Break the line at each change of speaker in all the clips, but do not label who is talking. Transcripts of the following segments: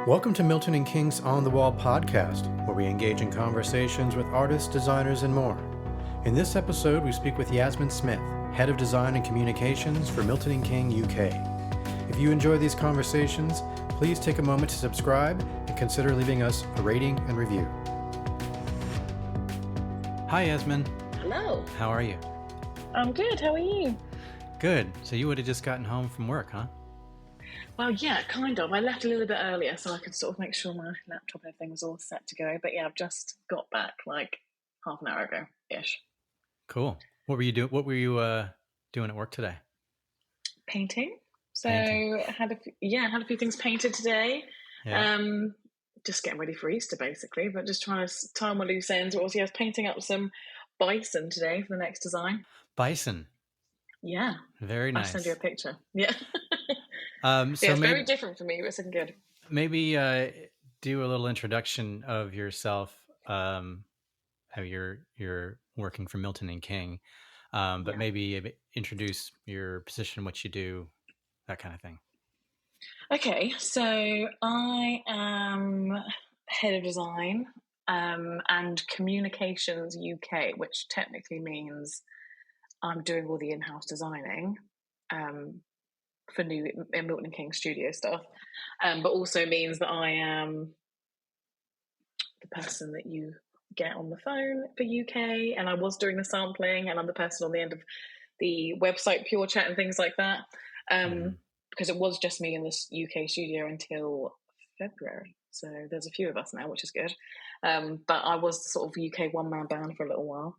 Welcome to Milton King's On the Wall podcast, where we engage in conversations with artists, designers, and more. In this episode, we speak with Yasmin Smith, Head of Design and Communications for Milton King U.K. If you enjoy these conversations, please take a moment to subscribe and consider leaving us a rating and review. Hi, Yasmin.
Hello.
How are you?
I'm good. How are you?
Good. So you would have just gotten home from work, huh?
Well, yeah, kind of. I left a little bit earlier so I could sort of make sure my laptop and everything was all set to go. But yeah, I've just got back like half an hour ago-ish.
Cool. What were you doing? What were you doing at work today?
Painting. So
Painting.
I had a few things painted today.
Yeah.
Just getting ready for Easter, basically, but just trying to tie my loose ends. I was painting up some bison today for the next design.
Bison.
Yeah.
Very nice.
I'll send you a picture. Yeah.
So
it's very different for me, but it's looking good.
Maybe do a little introduction of yourself. How you're working for Milton King, but maybe introduce your position, what you do, that kind of thing.
Okay, so I am head of design and communications UK, which technically means I'm doing all the in-house designing for new Milton King Studio stuff, but also means that I am the person that you get on the phone for UK, and I was doing the sampling, and I'm the person on the end of the website pure chat and things like that, because it was just me in this UK studio until February. So there's a few of us now, which is good. But I was sort of UK one-man band for a little while.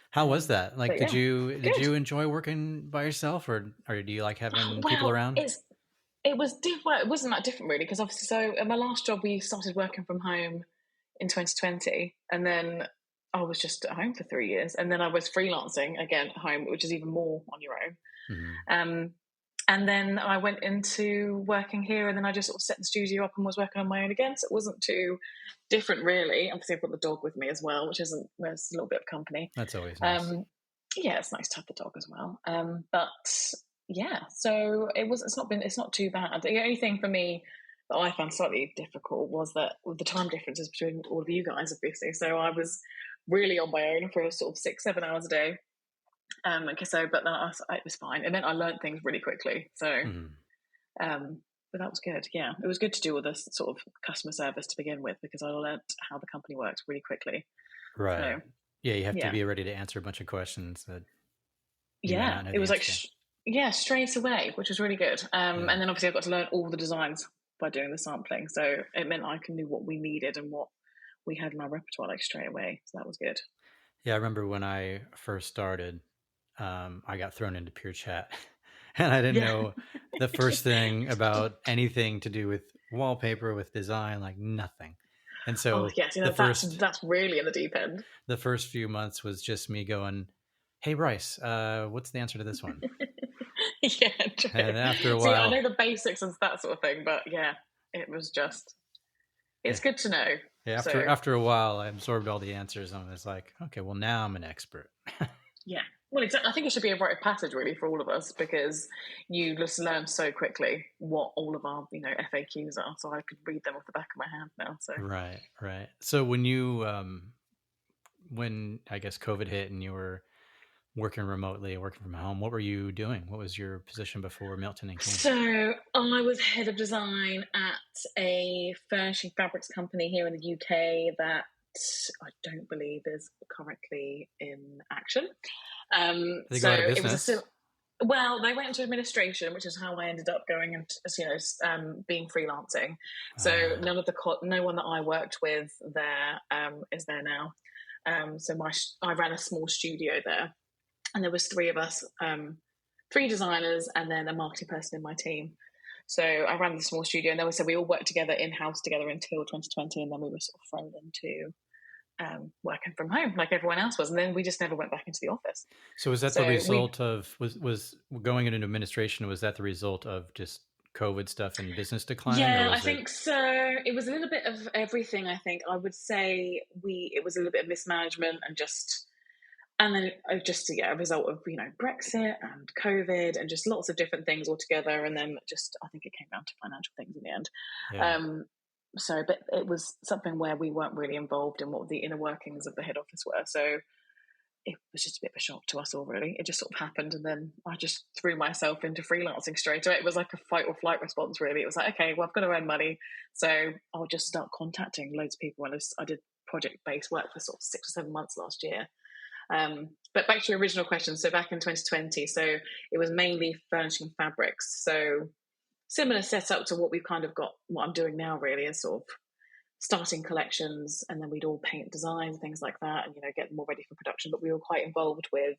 How was that? Like, did you enjoy working by yourself, or do you like having people around?
It was different. It wasn't that different really, because obviously, so at my last job, we started working from home in 2020, and then I was just at home for 3 years, and then I was freelancing again at home, which is even more on your own. And then I went into working here, and then I just sort of set the studio up and was working on my own again. So it wasn't too different, really. Obviously, I've got the dog with me as well, which isn't, there's a little bit of company.
That's always nice.
Yeah, it's nice to have the dog as well. But yeah, so it's not too bad. The only thing for me that I found slightly difficult was that the time differences between all of you guys, obviously. So I was really on my own for sort of 6-7 hours a day. But it was fine. It meant I learned things really quickly. So, but that was good. Yeah, it was good to do all this sort of customer service to begin with, because I learned how the company works really quickly.
Right. So, yeah, you have to be ready to answer a bunch of questions.
It was like straight away, which was really good. And then obviously I got to learn all the designs by doing the sampling. So it meant I knew what we needed and what we had in our repertoire like straight away. So that was good.
Yeah, I remember when I first started, I got thrown into pure chat, and I didn't know the first thing about anything to do with wallpaper, with design, like nothing. And so
that's really in the deep end.
The first few months was just me going, "Hey Bryce, what's the answer to this one?"
Yeah, true.
And after a while,
see, I know the basics and that sort of thing, but yeah, it was just, it's good to know.
Yeah, after a while, I absorbed all the answers, and I was like, okay, well now I'm an expert.
Yeah. Well, exactly. I think it should be a rite of passage, really, for all of us, because you just learn so quickly what all of our, FAQs are. So I could read them off the back of my hand now. So
right. So when you, when I guess COVID hit and you were working remotely, working from home, what were you doing? What was your position before Milton King?
So I was head of design at a furnishing fabrics company here in the UK that I don't believe is currently in action.
They go out of business.
Well, they went into administration, which is how I ended up going into, being freelancing. So no one that I worked with there is there now. So I ran a small studio there, and there was 3 of us, 3 designers, and then a marketing person in my team. So I ran the small studio, and then we all worked together in-house together until 2020, and then we were sort of thrown into working from home like everyone else was, and then we just never went back into the office.
So was that the result of was going into administration? Was that the result of just COVID stuff and business decline?
Yeah, I think so. It was a little bit of everything. I think I would say it was a little bit of mismanagement and then a result of Brexit and COVID and just lots of different things all together, and then just I think it came down to financial things in the end. but it was something where we weren't really involved in what the inner workings of the head office were. So it was just a bit of a shock to us all, really. It just sort of happened, and then I just threw myself into freelancing straight away. It was like a fight or flight response, really. It was like, okay, well, I've got to earn money, so I'll just start contacting loads of people. And I did project-based work for sort of 6 or 7 months last year. But back to your original question, so back in 2020, so it was mainly furnishing and fabrics. So similar setup to what we've kind of got, what I'm doing now, really, is sort of starting collections, and then we'd all paint designs, things like that, and get them all ready for production. But we were quite involved with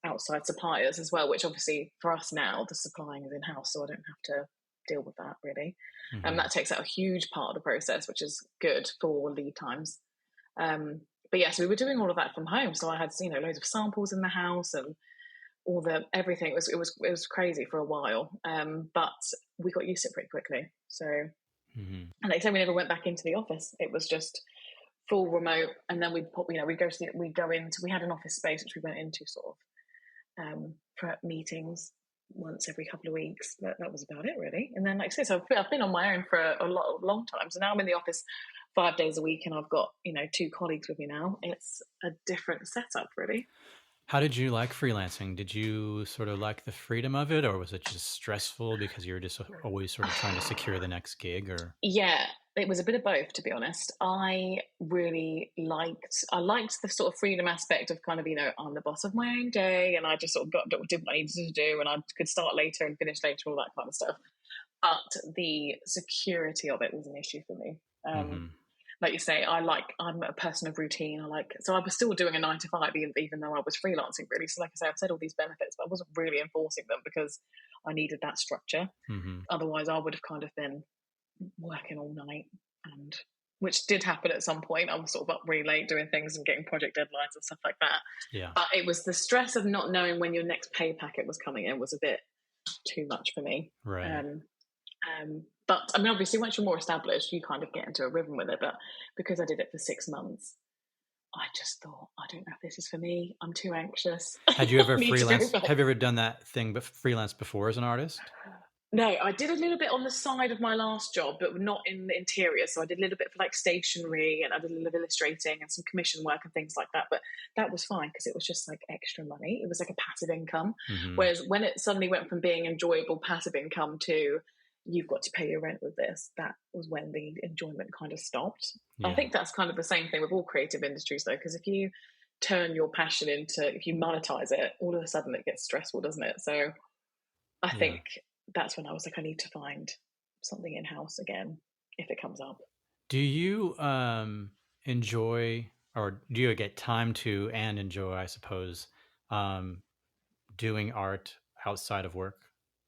outside suppliers as well, which obviously for us now the supplying is in house, so I don't have to deal with that really. And that takes out a huge part of the process, which is good for lead times. But yeah, so we were doing all of that from home. So I had loads of samples in the house and all the everything. It was crazy for a while, but we got used to it pretty quickly. So. And like I said, we never went back into the office. It was just full remote, and then we had an office space which we went into sort of for meetings once every couple of weeks. But that was about it, really. And then, like I said, so I've been on my own for a long time. So now I'm in the office 5 days a week, and I've got 2 colleagues with me now. It's a different setup, really.
How did you like freelancing? Did you sort of like the freedom of it, or was it just stressful because you were just always sort of trying to secure the next gig? Or
yeah, it was a bit of both, to be honest. I liked the sort of freedom aspect of kind of I'm the boss of my own day, and I just sort of did what I needed to do, and I could start later and finish later, all that kind of stuff. But the security of it was an issue for me. Like you say, I'm a person of routine. So I was still doing a 9 to 5, even though I was freelancing, really. So like I say, I've said all these benefits, but I wasn't really enforcing them because I needed that structure. Otherwise, I would have kind of been working all night, and which did happen at some point. I was sort of up really late doing things and getting project deadlines and stuff like that.
Yeah.
But it was the stress of not knowing when your next pay packet was coming in was a bit too much for me.
Right.
But I mean, obviously, once you're more established, you kind of get into a rhythm with it. But because I did it for 6 months, I just thought, I don't know if this is for me. I'm too anxious.
Had you ever freelanced? Have you ever done that thing, but freelance before as an artist?
No, I did a little bit on the side of my last job, but not in the interior. So I did a little bit for like stationery, and I did a little bit of illustrating and some commission work and things like that. But that was fine because it was just like extra money. It was like a passive income. Whereas when it suddenly went from being enjoyable passive income to you've got to pay your rent with this, that was when the enjoyment kind of stopped. Yeah. I think that's kind of the same thing with all creative industries, though, because if you turn your passion if you monetize it, all of a sudden it gets stressful, doesn't it? So I think that's when I was like, I need to find something in-house again if it comes up.
Do you enjoy, or do you get time to and enjoy, I suppose, doing art outside of work?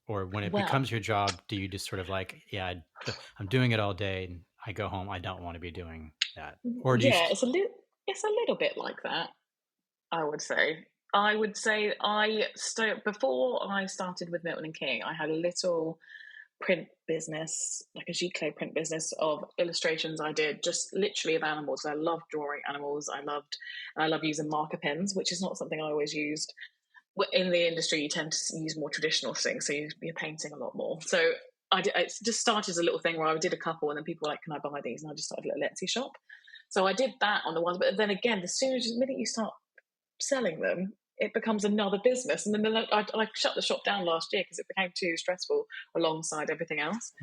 Or when it becomes your job, do you just sort of like, I'm doing it all day and I go home, I don't want to be doing that? Or do
it's a little bit like that, I would say. Before I started with Milton King, I had a little print business, like a GK print business of illustrations I did just literally of animals. I loved drawing animals. I love using marker pens, which is not something I always used. In the industry, you tend to use more traditional things, so you're painting a lot more. So it just started as a little thing where I did a couple, and then people were like, can I buy these? And I just started a little Etsy shop. So I did that on the ones, but then again, the minute you start selling them, it becomes another business. And then I shut the shop down last year because it became too stressful alongside everything else.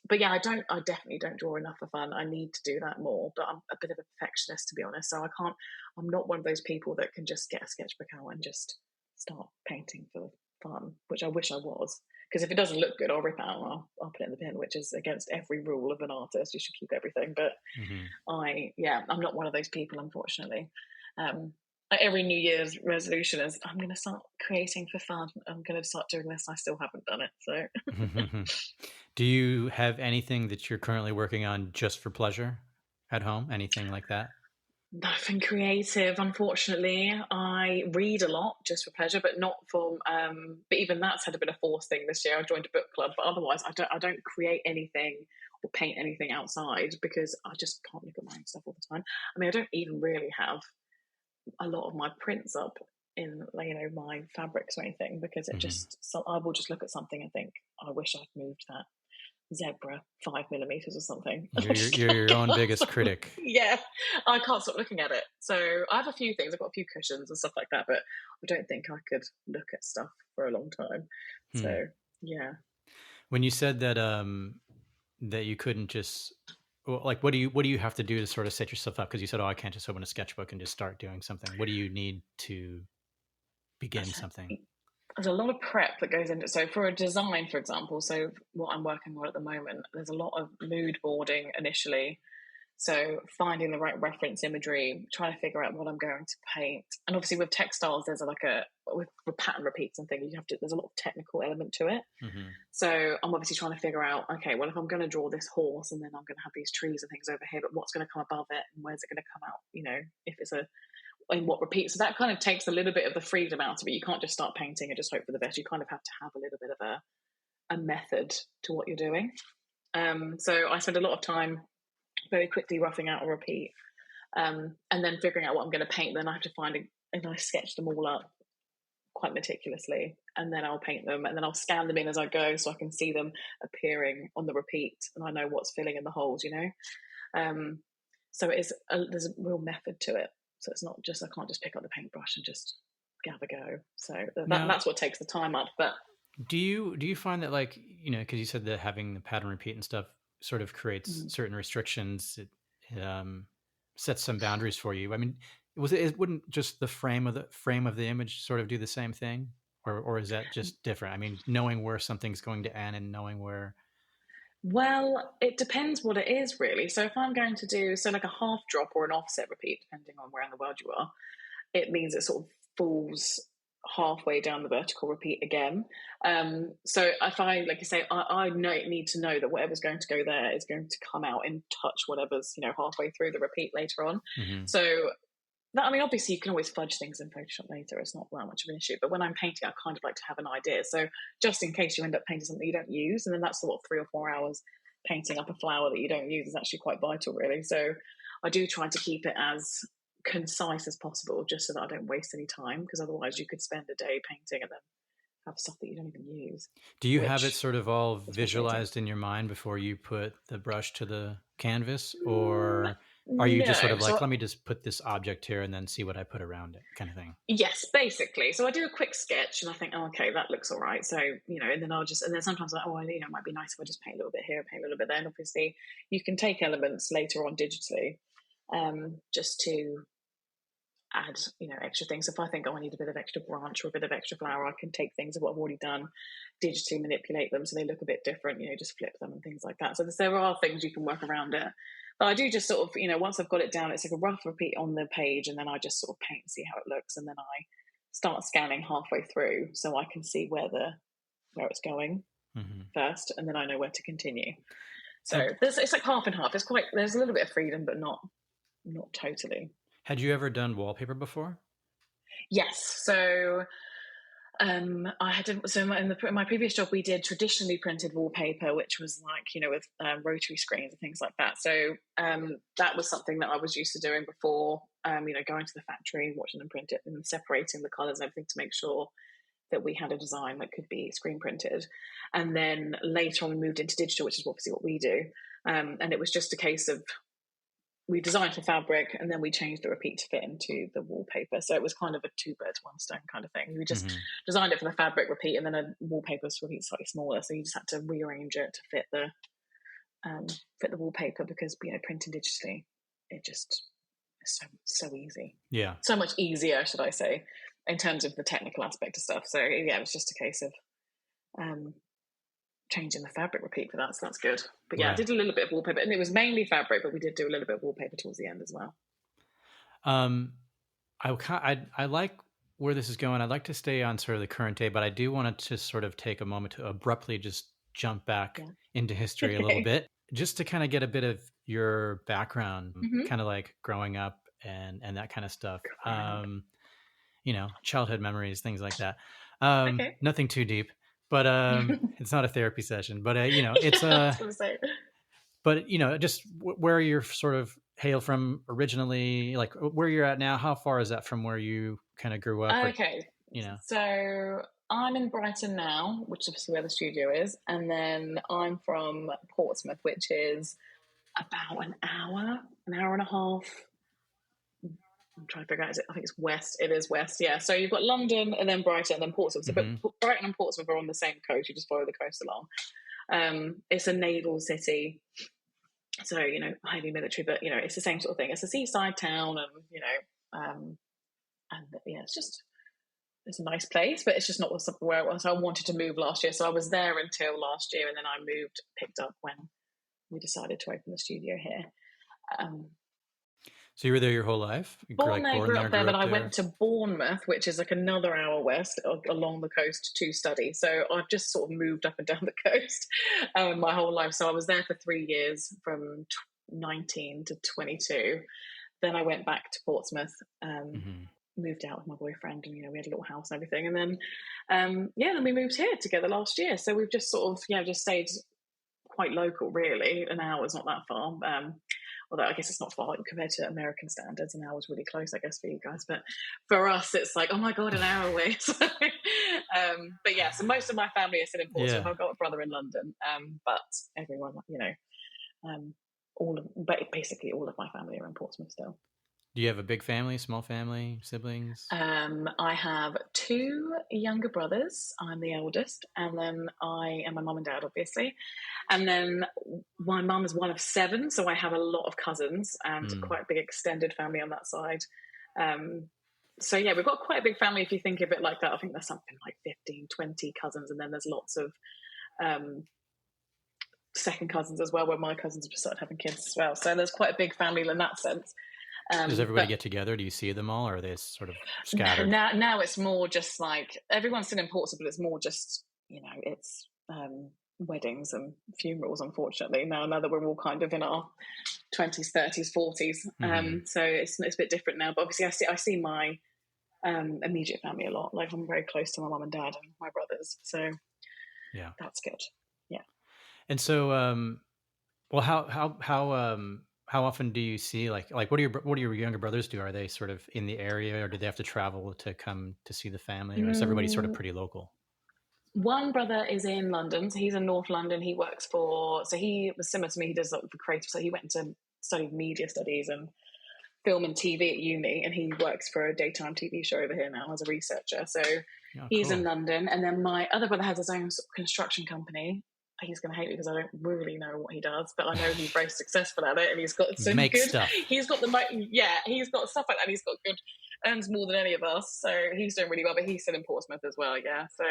But yeah, I definitely don't draw enough for fun. I need to do that more, but I'm a bit of a perfectionist, to be honest. So I'm not one of those people that can just get a sketchbook out and just start painting for fun, which I wish I was. Because if it doesn't look good, I'll rip it out and I'll put it in the bin, which is against every rule of an artist. You should keep everything. But I'm not one of those people, unfortunately. Every New Year's resolution is, I'm going to start creating for fun. I'm going to start doing this. I still haven't done it. So,
do you have anything that you're currently working on just for pleasure at home? Anything like that?
Nothing creative, unfortunately. I read a lot just for pleasure, but not for. But even that's had a bit of forced thing this year. I joined a book club, but otherwise, I don't create anything or paint anything outside because I just can't look at my own stuff all the time. I mean, I don't even really have a lot of my prints up in my fabrics or anything because it just, so I will just look at something and think, I wish I'd moved that. zebra 5 millimeters or something.
You're your own biggest critic.
Yeah, I can't stop looking at it. So I have a few things. I've got a few cushions and stuff like that, but I don't think I could look at stuff for a long time. So yeah.
When you said that that you couldn't just, well, like, what do you have to do to sort of set yourself up? Because you said, oh, I can't just open a sketchbook and just start doing something. What do you need to begin something?
There's a lot of prep that goes into it. So for a design, for example, so what I'm working on at the moment, there's a lot of mood boarding initially. So finding the right reference imagery, trying to figure out what I'm going to paint. And obviously with textiles, there's with pattern repeats and things, there's a lot of technical element to it. So I'm obviously trying to figure out, okay, well, if I'm going to draw this horse and then I'm going to have these trees and things over here, but what's going to come above it and where's it going to come out, if it's in what repeats. So that kind of takes a little bit of the freedom out of it. You can't just start painting and just hope for the best. You kind of have to have a little bit of a method to what you're doing. So I spend a lot of time very quickly roughing out a repeat, and then figuring out what I'm going to paint. Then I have to and I sketch them all up quite meticulously, and then I'll paint them, and then I'll scan them in as I go so I can see them appearing on the repeat, and I know what's filling in the holes, so there's a real method to it. So it's not just, I can't just pick up the paintbrush and just have a go. So that's what takes the time up. But
do you find that, like, because you said that having the pattern repeat and stuff sort of creates certain restrictions, it sets some boundaries for you. I mean, wouldn't just the frame of the image sort of do the same thing, or is that just different? I mean, knowing where something's going to end and knowing where.
Well, it depends what it is, really. So if I'm going to do like a half drop or an offset repeat, depending on where in the world you are, it means it sort of falls halfway down the vertical repeat again. So if I, like you say, I need to know that whatever's going to go there is going to come out and touch whatever's halfway through the repeat later on. So that, I mean, obviously you can always fudge things in Photoshop later. It's not that much of an issue. But when I'm painting, I kind of like to have an idea. So just in case you end up painting something you don't use, and then that's 3 or 4 hours painting up a flower that you don't use is actually quite vital, really. So I do try to keep it as concise as possible, just so that I don't waste any time, because otherwise you could spend a day painting and then have stuff that you don't even use.
Do you have it sort of all visualized in your mind before you put the brush to the canvas, or are you just sort of like, let me just put this object here and then see what I put around it, kind of thing?
Yes, basically. So I do a quick sketch and I think, okay, that looks all right. So, and then sometimes I'm like, it might be nice if I just paint a little bit here, paint a little bit there. And obviously you can take elements later on digitally, just to add, extra things. So if I think, I need a bit of extra branch or a bit of extra flower, I can take things of what I've already done, digitally manipulate them so they look a bit different, just flip them and things like that. So there are things you can work around it. But I do just sort of, once I've got it down, it's like a rough repeat on the page, and then I just sort of paint and see how it looks, and then I start scanning halfway through so I can see where it's going first, and then I know where to continue. So it's like half and half. There's a little bit of freedom, but not totally.
Had you ever done wallpaper before?
Yes. So I had in my previous job, we did traditionally printed wallpaper, which was like, with rotary screens and things like that. So that was something that I was used to doing before, going to the factory, watching them print it and separating the colours and everything to make sure that we had a design that could be screen printed. And then later on we moved into digital, which is obviously what we do. And it was just a case of, we designed for fabric and then we changed the repeat to fit into the wallpaper. So it was kind of a 2 birds, 1 stone kind of thing. We just designed it for the fabric repeat, and then a wallpaper repeat slightly smaller. So you just had to rearrange it to fit the wallpaper, because printing digitally, it just is so easy. Yeah, so much easier, should I say, in terms of the technical aspect of stuff. So yeah, it was just a case of changing the fabric repeat for that, so that's good. But yeah, I did a little bit of wallpaper, and it was mainly fabric, but we did do a little bit of wallpaper towards the end as well.
I like where this is going. I'd like to stay on sort of the current day, but I do want to just sort of take a moment to abruptly just jump back into history a little bit, just to kind of get a bit of your background, kind of like growing up and that kind of stuff. Childhood memories, things like that. Nothing too deep. But it's not a therapy session. But it's but just where you're sort of hail from originally, like where you're at now. How far is that from where you kind of grew up?
Okay, so I'm in Brighton now, which is obviously where the studio is, and then I'm from Portsmouth, which is about an hour and a half. I'm trying to figure out. I think it's west. It is west. Yeah. So you've got London, and then Brighton, and then Portsmouth. So, but Brighton and Portsmouth are on the same coast. You just follow the coast along. It's a naval city, so highly military, but it's the same sort of thing. It's a seaside town, and yeah, it's a nice place, but it's just not where it was. I wanted to move last year, so I was there until last year, and then I picked up when we decided to open the studio here.
So you were there your whole life?
Born up there, but I went to Bournemouth, which is like another hour west along the coast to study. So I've just sort of moved up and down the coast my whole life. So I was there for 3 years, from 19 to 22. Then I went back to Portsmouth, moved out with my boyfriend, and we had a little house and everything. And then then we moved here together last year. So we've just sort of just stayed quite local, really. An hour is not that far. Although I guess it's not far compared to American standards. An hour is really close, I guess, for you guys. But for us, it's like, oh my God, an hour away. So, but yeah, so most of my family is still in Portsmouth. I've got a brother in London, but everyone, basically all of my family are in Portsmouth still.
Do you have a big family, small family, siblings?
I have 2 younger brothers. I'm the eldest, and then I am my mum and dad, obviously. And then my mum is one of 7, so I have a lot of cousins and quite a big extended family on that side. So yeah, we've got quite a big family if you think of it like that. I think there's something like 15, 20 cousins, and then there's lots of second cousins as well, where my cousins have just started having kids as well. So there's quite a big family in that sense.
Does everybody get together? Do you see them all, or are they sort of scattered?
Now it's more just like everyone's still in Portsmouth, but it's more just it's weddings and funerals. Unfortunately, now that we're all kind of in our 20s, 30s, 40s, so it's a bit different now. But obviously, I see my immediate family a lot. Like I'm very close to my mum and dad and my brothers, so yeah, that's good. Yeah.
And so, well, how often do you see like what do your younger brothers do? Are they sort of in the area, or do they have to travel to come to see the family, or is everybody sort of pretty local?
One brother is in London, so he's in North London. He works so he was similar to me. He does like the creative, so he went to study media studies and film and TV at uni, and he works for a daytime TV show over here now as a researcher. So he's in London, and then my other brother has his own construction company. He's going to hate me because I don't really know what he does, but I know he's very successful at it, and he's got some good
stuff.
He's got he's got stuff like that. And he's got good, earns more than any of us, so he's doing really well. But he's still in Portsmouth as well, yeah. So,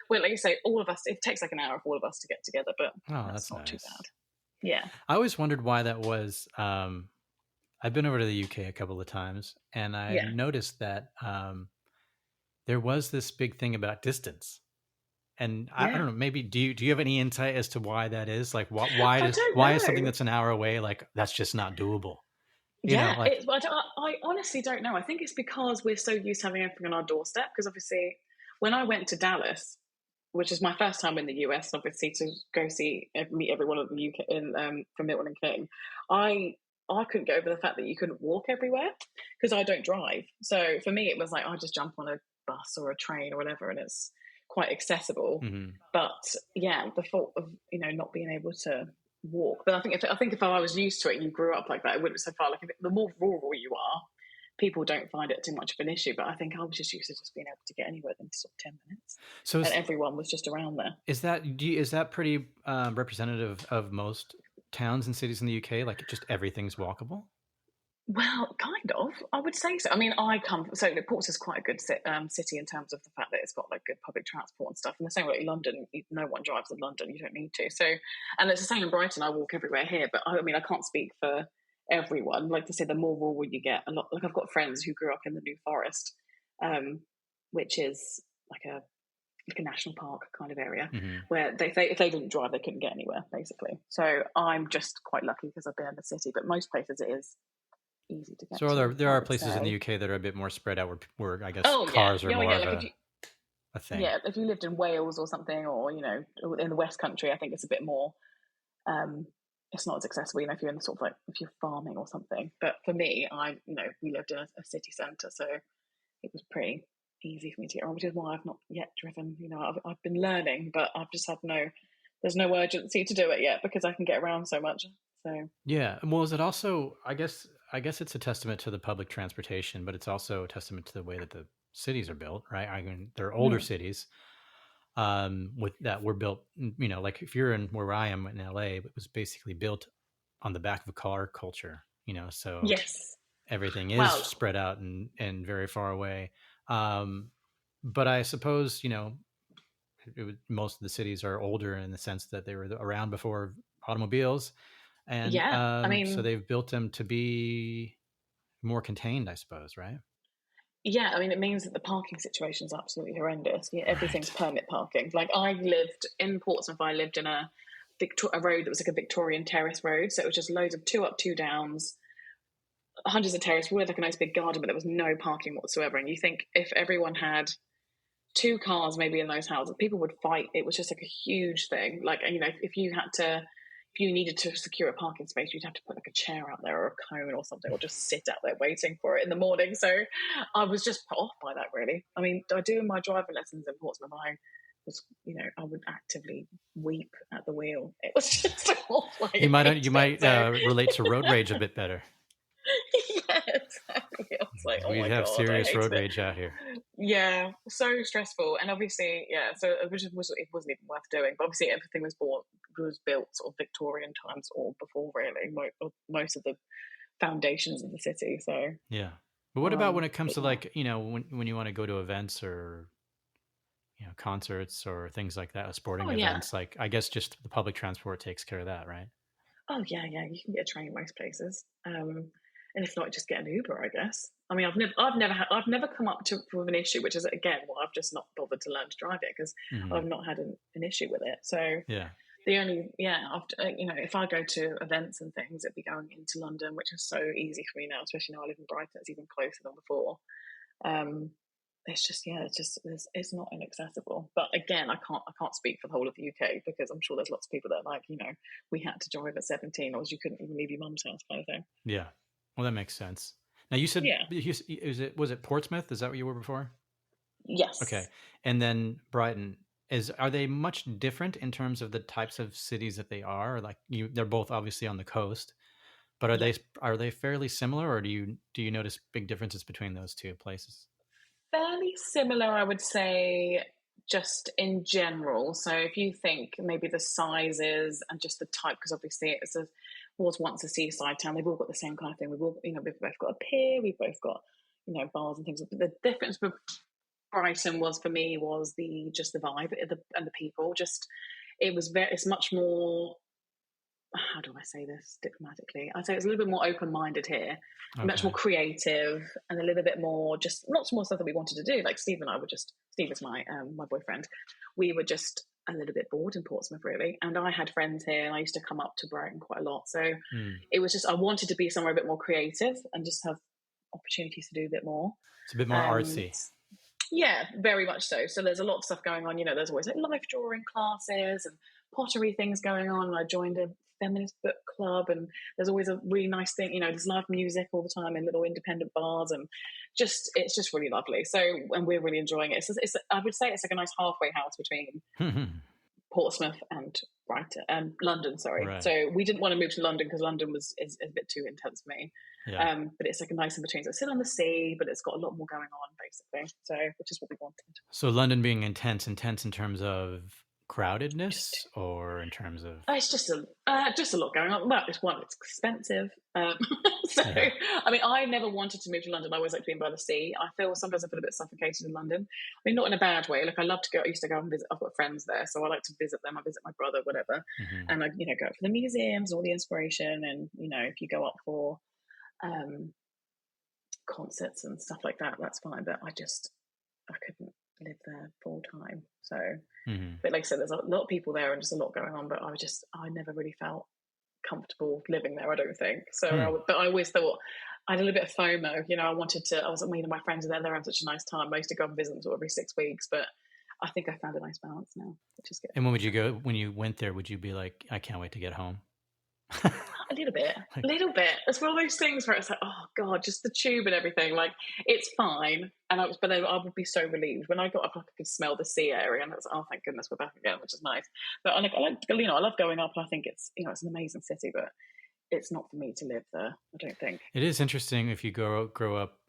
well, like you say, all of us. It takes like an hour for all of us to get together, but that's not
nice.
too bad. Yeah,
I always wondered why that was. I've been over to the UK a couple of times, and I noticed that there was this big thing about distance. And I don't know, maybe do you have any insight as to why that is? Like, why is something that's an hour away, like, that's just not doable?
I honestly don't know. I think it's because we're so used to having everything on our doorstep. Because obviously, when I went to Dallas, which is my first time in the US, obviously to go meet everyone in the UK from Milton King, I couldn't get over the fact that you couldn't walk everywhere because I don't drive. So for me, it was like I just jump on a bus or a train or whatever, and it's quite accessible. But yeah, the thought of not being able to walk. But I think if I was used to it and you grew up like that, it wouldn't be so far. Like the more rural you are, people don't find it too much of an issue. But I think I was just used to just being able to get anywhere in sort of 10 minutes. So everyone was just around there.
Is that pretty representative of most towns and cities in the UK? Like just everything's walkable?
Well, kind of. I would say so. I mean, Portsmouth is quite a good city in terms of the fact that it's got like good public transport and stuff. And the same way in London, no one drives in London. You don't need to. So, and it's the same in Brighton. I walk everywhere here, but I mean, I can't speak for everyone. Like to say, the more rural you get, a lot. Like I've got friends who grew up in the New Forest, which is like a national park kind of area, where if they didn't drive, they couldn't get anywhere basically. So I'm just quite lucky because I've been in the city. But most places it is easy to get.
So there are places in the UK that are a bit more spread out where I guess cars are more of a thing.
Yeah, if you lived in Wales or something, or in the West Country, I think it's a bit more. It's not as accessible, if you're in the sort of like if you're farming or something. But for me, we lived in a city centre, so it was pretty easy for me to get around, which is why I've not yet driven. I've been learning, but I've just had there's no urgency to do it yet because I can get around so much. So
Yeah. Well, is it also, I guess it's a testament to the public transportation, but it's also a testament to the way that the cities are built, right? I mean, they're older cities with that were built, like if you're in where I am in LA, it was basically built on the back of a car culture, so
yes,
everything is
well,
spread out and very far away. But I suppose, most of the cities are older in the sense that they were around before automobiles. And
yeah. I
so
mean,
they've built them to be more contained, I suppose, right?
yeah. I mean, it means that the parking situation is absolutely horrendous. Yeah, everything's
Right.
permit parking. Like I lived in Portsmouth. I lived in a road that was like a Victorian terrace road, so it was just loads of two up, two downs, hundreds of terrace with like a nice big garden, but there was no parking whatsoever. And you think if everyone had two cars maybe in those houses, people would fight. It was just like a huge thing. Like, if you needed to secure a parking space, you'd have to put like a chair out there or a cone or something, or just sit out there waiting for it in the morning. So I was just put off by that, really. I mean, I do my driving lessons in Portsmouth. I would actively weep at the wheel. It was just all like
You might relate to road rage a bit better.
yeah, exactly. I was like, oh
We
my
have
god, I
serious road
hated it.
rage out here.
Yeah, so stressful, and obviously, yeah. So it wasn't even worth doing. But obviously, everything was built sort of Victorian times or before, really. Most of the foundations of the city. So,
Yeah. But what about when it comes
but
to,
yeah.
like, when you want to go to events or, concerts or things like that, sporting
Oh yeah.
events, like I guess just the public transport takes care of that, right?
Oh yeah, yeah. You can get a train most places. And if not, just get an Uber, I guess. I mean, I've never come up with an issue, which is again why I've just not bothered to learn to drive it because
Hmm.
I've not had an issue with it. So
Yeah.
the only, yeah, after, if I go to events and things, it'd be going into London, which is so easy for me now, especially now I live in Brighton. It's even closer than before. Um, it's just, yeah, it's not inaccessible. But again, I can't speak for the whole of the UK because I'm sure there's lots of people that are like, we had to drive at 17, or you couldn't even leave your mum's house, kind of thing.
Yeah. Well, that makes sense. Now you said,
Yeah.
was it Portsmouth? Is that where you were before? Okay.
Yes.
And then Brighton, are they much different in terms of the types of cities that they are? Like they're both obviously on the coast, but
Yeah.
are they fairly similar, or do you notice big differences between those two places?
Fairly similar, I would say, just in general. So if you think maybe the sizes and just the type, because obviously was once a seaside town, they've all got the same kind of thing. We've both got a pier, we've both got bars and things. But the difference with Brighton was for me was the vibe and the people. Just it's much more, how do I say this diplomatically? I'd say it's a little bit more open-minded here, much more
Okay.
creative, and a little bit more just lots more stuff that we wanted to do. Like Steve and I were just Steve is my boyfriend. We were just a little bit bored in Portsmouth, really, and I had friends here, and I used to come up to Brighton quite a lot. So
Hmm.
it was just I wanted to be somewhere a bit more creative and just have opportunities to do a bit more.
It's a bit more
Um,
artsy.
yeah, very much so. So there's a lot of stuff going on. There's always like life drawing classes and pottery things going on. I joined a feminist book club, and there's always a really nice thing. There's live music all the time in little independent bars, and it's just really lovely. So, and we're really enjoying it. I would say it's like a nice halfway house between Portsmouth and Brighton and London. Sorry.
Right.
So we didn't want to move to London because London is a bit too intense for me.
Yeah.
But it's like a nice in between. So it's still on the sea, but it's got a lot more going on, basically. So, which is what we wanted.
So London being intense in terms of crowdedness,
Just
or in terms of,
it's just a lot going on. Well, it's expensive. So
yeah.
I mean, I never wanted to move to London. I always like being by the sea. Sometimes I feel a bit suffocated in London. I mean, not in a bad way. Like I love to go. I used to go and visit. I've got friends there, so I like to visit them. I visit my brother, whatever,
Hmm.
and I go up for the museums, all the inspiration, and if you go up for um, concerts and stuff like that, that's fine. But I couldn't live there full time. So,
Hmm.
but like I said, there's a lot of people there and just a lot going on. But I never really felt comfortable living there. I don't think
Hmm.
so. But I always thought I had a little bit of FOMO. I wanted to. I was my friends are there. They're having such a nice time. I used to go and visit them sort of every 6 weeks. But I think I found a nice balance now, which is good.
And when you went there, would you be like, I can't wait to get home?
A little bit. It's one of those things where it's like, oh God, just the tube and everything. Like, it's fine. But then I would be so relieved when I got up. I could smell the sea area, and I was like, oh, thank goodness we're back again, which is nice. But I love going up. And I think it's it's an amazing city, but it's not for me to live there. I don't think.
It is interesting if you grow up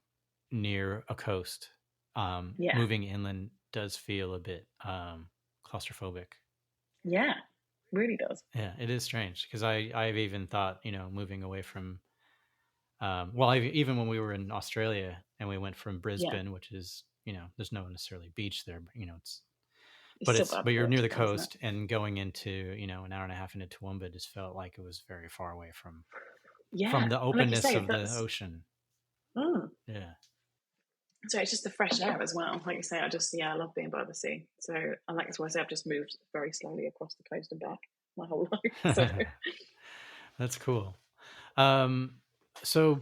near a coast. Moving inland does feel a bit claustrophobic.
Yeah, really does.
Yeah, it is strange because I've even thought, moving away from, even when we were in Australia and we went from Brisbane, which is, there's no necessarily beach there, but but you're near the coast, and going into, an hour and a half into Toowoomba just felt like it was very far away from the openness of the ocean. Yeah.
So it's just the fresh air as well. Like you say, I love being by the sea. So that's why I say I've just moved very slowly across the coast and back my whole life. So.
That's cool. So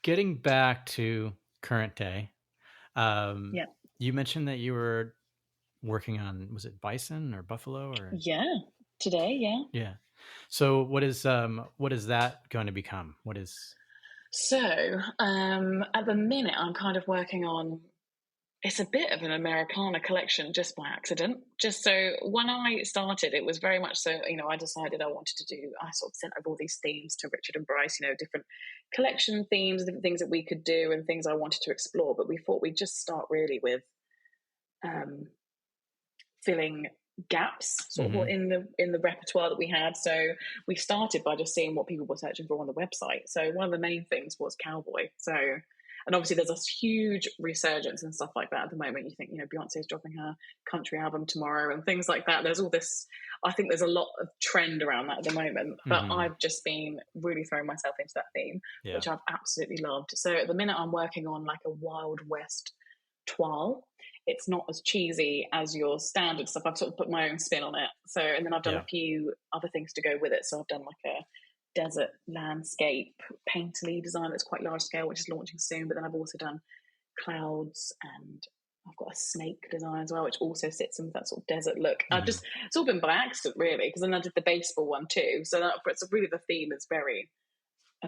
getting back to current day, you mentioned that you were working on, was it bison or buffalo or?
Yeah, today, yeah.
Yeah. So what is that going to become?
So at the minute, I'm kind of working on, it's a bit of an Americana collection just by accident. Just so when I started, it was very much so, I decided I sort of sent over all these themes to Richard and Bryce, different collection themes, different things that we could do and things I wanted to explore. But we thought we'd just start really with filling gaps sort of in the repertoire that we had. So we started by just seeing what people were searching for on the website. So one of the main things was cowboy. So, and obviously there's this huge resurgence and stuff like that at the moment. You think, Beyonce's dropping her country album tomorrow and things like that. There's all this, I think there's a lot of trend around that at the moment, but I've just been really throwing myself into that theme, which I've absolutely loved. So at the minute I'm working on like a Wild West toile. It's not as cheesy as your standard stuff. I've sort of put my own spin on it. So, and then I've done a few other things to go with it. So I've done like a desert landscape painterly design that's quite large scale, which is launching soon. But then I've also done clouds, and I've got a snake design as well, which also sits in that sort of desert look. It's all been by accident really, because then I did the baseball one too. So it's really, the theme is very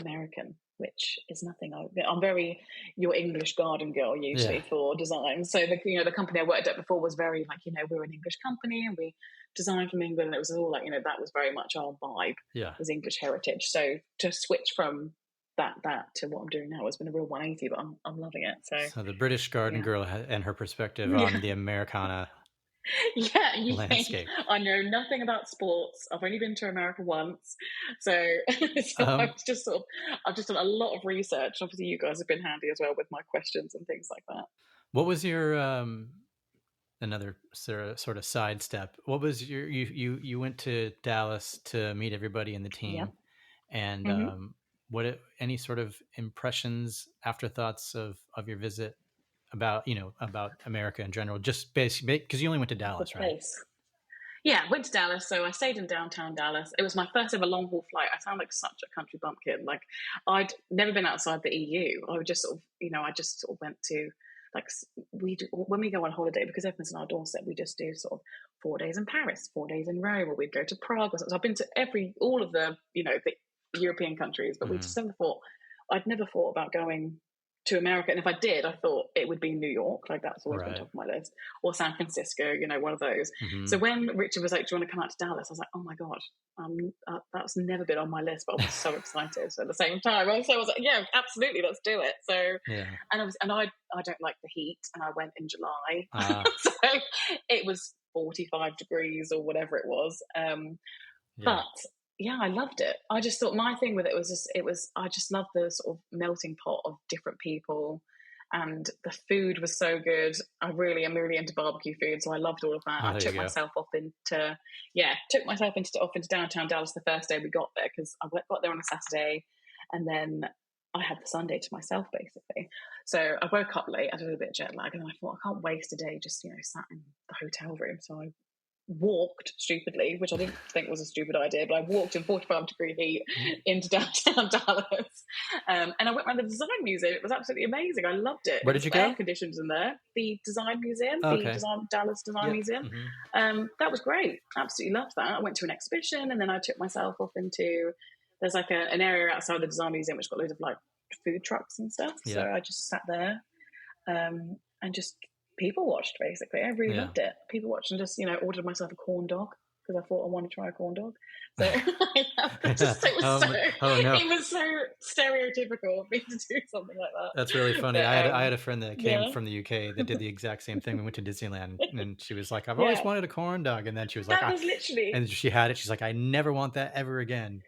American, which is nothing. I'm very your English garden girl usually for design. So the company I worked at before was very like, we're an English company and we design from England, and it was all like, that was very much our vibe. Was English heritage. So to switch from that to what I'm doing now has been a real 180, but I'm loving it. So
the British garden girl and her perspective on the Americana landscape.
I know nothing about sports. I've only been to America once, so I've just done a lot of research. Obviously, you guys have been handy as well with my questions and things like that.
What was your another sort of sidestep? What was your you went to Dallas to meet everybody in the team, and any sort of impressions, afterthoughts of your visit? About America in general, just basically because you only went to Dallas, right?
Yeah, I went to Dallas, so I stayed in downtown Dallas. It was my first ever long haul flight. I sound like such a country bumpkin. Like, I'd never been outside the EU. I would just sort of, went to, like, when we go on holiday, because everyone's on our doorstep, we just do sort of 4 days in Paris, 4 days in Rome, or we'd go to Prague. So I've been to all of the the European countries, but I'd never thought about going to America. And if I did, I thought it would be New York, like that's always been top of my list, or San Francisco, one of those. So when Richard was like, do you want to come out to Dallas? I was like, oh my God, that's never been on my list, but I was so excited. So at the same time, I was like, yeah, absolutely, let's do it. So, and I don't like the heat, and I went in July. So it was 45 degrees or whatever it was. But yeah, I loved it. I just thought my thing with it was I just loved the sort of melting pot of different people, and the food was so good. I'm really into barbecue food, so I loved all of that. I took myself off into downtown Dallas the first day we got there, because I got there on a Saturday, and then I had the Sunday to myself basically. So I woke up late, I had a bit of jet lag, and I thought I can't waste a day just sat in the hotel room. So I walked stupidly, which I didn't think was a stupid idea, but I walked in 45-degree heat into downtown Dallas, and I went around the design museum. It was absolutely amazing. I loved it.
Where did you go?
Air conditions in there. The design museum, the Dallas Design Museum. That was great. Absolutely loved that. I went to an exhibition, and then I took myself off into there's like an area outside the Design Museum which got loads of like food trucks and stuff.
Yeah.
So I just sat there and just people watched, basically. I really loved it. People watched and just, ordered myself a corn dog because I thought I wanted to try a corn dog. So it was so stereotypical of me to do something like that.
That's really funny. But, I had a friend that came from the UK that did the exact same thing. We went to Disneyland and she was like, I've always wanted a corn dog. And then she was like,
that was literally...
And she had it. She's like, I never want that ever again.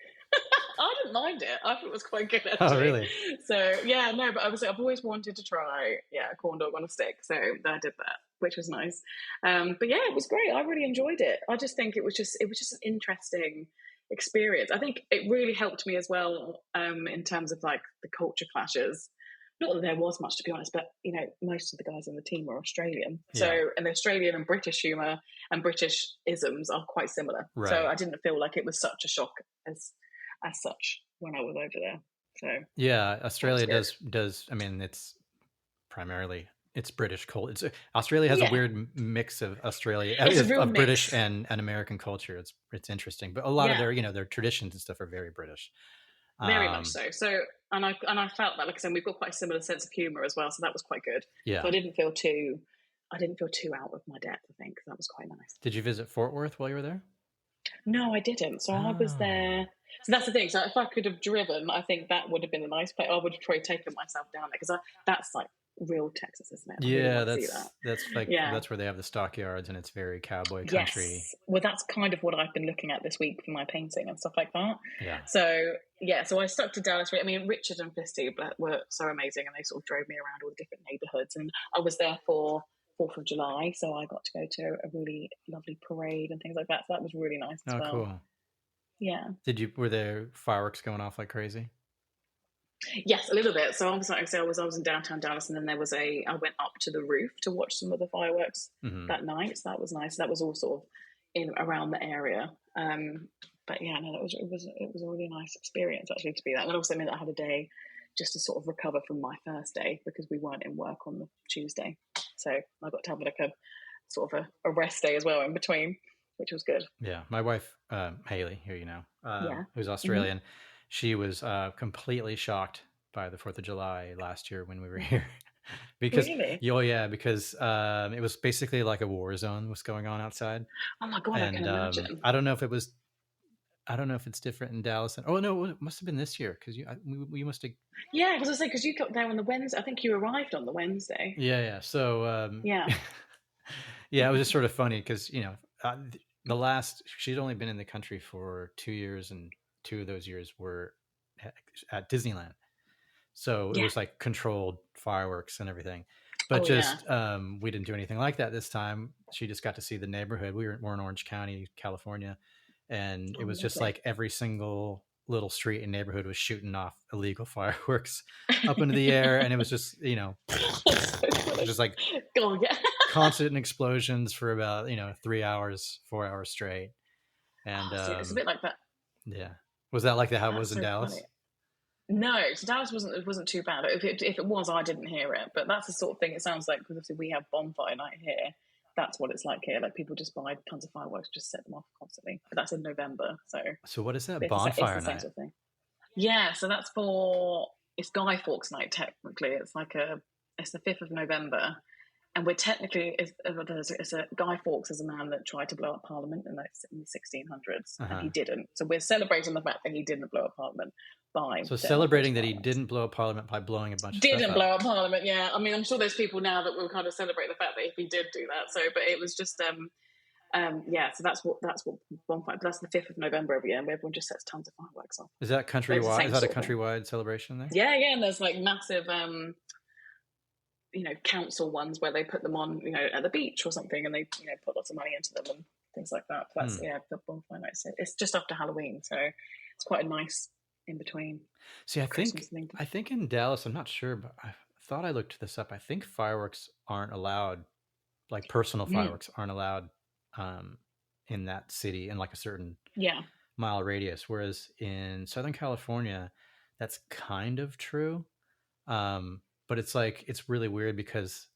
I didn't mind it. I thought it was quite good, actually.
Oh, really?
So, yeah, no, but I've always wanted to try, a corn dog on a stick. So I did that, which was nice. But yeah, it was great. I really enjoyed it. I just think it was just an interesting experience. I think it really helped me as well in terms of like the culture clashes. Not that there was much, to be honest, but most of the guys in the team were Australian. So, and the Australian and British humour and British isms are quite similar. Right. So I didn't feel like it was such a shock as such when I was over there. So
yeah, Australia does. I mean, it's British culture. Australia has a weird mix of British and American culture. It's interesting, but a lot of their traditions and stuff are very British.
Very much so. So, and I felt that, like I said, we've got quite a similar sense of humour as well. So that was quite good. Yeah. So I didn't feel too out of my depth. I think that was quite nice.
Did you visit Fort Worth while you were there?
No, I didn't. So I was there. So that's the thing. So if I could have driven, I think that would have been a nice place. I would have probably taken myself down there because that's like real Texas, isn't it?
That's where they have the stockyards and it's very cowboy country.
Yes. Well, that's kind of what I've been looking at this week for my painting and stuff like that. Yeah. So I stuck to Dallas. I mean, Richard and Fisty were so amazing and they sort of drove me around all the different neighborhoods, and I was there for 4th of July, so I got to go to a really lovely parade and things like that. So that was really nice as well. Cool. Yeah.
Were there fireworks going off like crazy?
Yes, a little bit. So I was in downtown Dallas, and then I went up to the roof to watch some of the fireworks that night. So that was nice. That was all sort of in around the area. But yeah, no, it was a really nice experience actually to be there. And it also meant I had a day just to sort of recover from my first day because we weren't in work on the Tuesday. So I got to have like a sort of a rest day as well in between, which was good.
Yeah. My wife, Haley, who's Australian, she was completely shocked by the 4th of July last year when we were here. Because
really?
Because it was basically like a war zone was going on outside.
Oh my God, and, I can imagine.
I don't know if it's different in Dallas. Oh no, it must have been this year because you must have.
Yeah, I was gonna say because you got there on the Wednesday. I think you arrived on the Wednesday.
Yeah. So it was just sort of funny because she'd only been in the country for 2 years, and 2 of those years were at Disneyland. So it was like controlled fireworks and everything. But we didn't do anything like that this time. She just got to see the neighborhood. We're in Orange County, California. And it was just like every single little street and neighborhood was shooting off illegal fireworks up into the air. And it was just, just like constant explosions for about, 3 hours, 4 hours straight. And
it's a bit like that.
Yeah. Was that like how it was in Dallas?
Funny. No, so Dallas wasn't too bad. If it was, I didn't hear it. But that's the sort of thing it sounds like, because obviously we have bonfire night here. That's what it's like here. Like people just buy tons of fireworks, just set them off constantly. But that's in November. So
what is that? Bonfire night?
Sort of thing. Yeah, so it's Guy Fawkes night technically. It's the 5th of November, and we're technically it's Guy Fawkes is a man that tried to blow up Parliament in the 1600s, and he didn't. So we're celebrating the fact that he didn't blow up Parliament.
Celebrating that he didn't blow up Parliament by blowing a bunch of stuff up.
Blow up Parliament, yeah. I mean, I'm sure there's people now that will kind of celebrate the fact that if he did do that. So, but it was just, so that's what bonfire. But that's the 5th of November every year, and everyone just sets tons of fireworks off.
Is that countrywide? Is that a countrywide celebration there?
Yeah, and there's like massive, council ones where they put them on, at the beach or something, and they, put lots of money into them and things like that. But that's the bonfire night. So it's just after Halloween, so it's quite a nice in between.
See, I think in Dallas, I'm not sure, but I thought I looked this up. I think fireworks aren't allowed, like personal fireworks aren't allowed in that city in like a certain mile radius. Whereas in Southern California, that's kind of true. But it's really weird because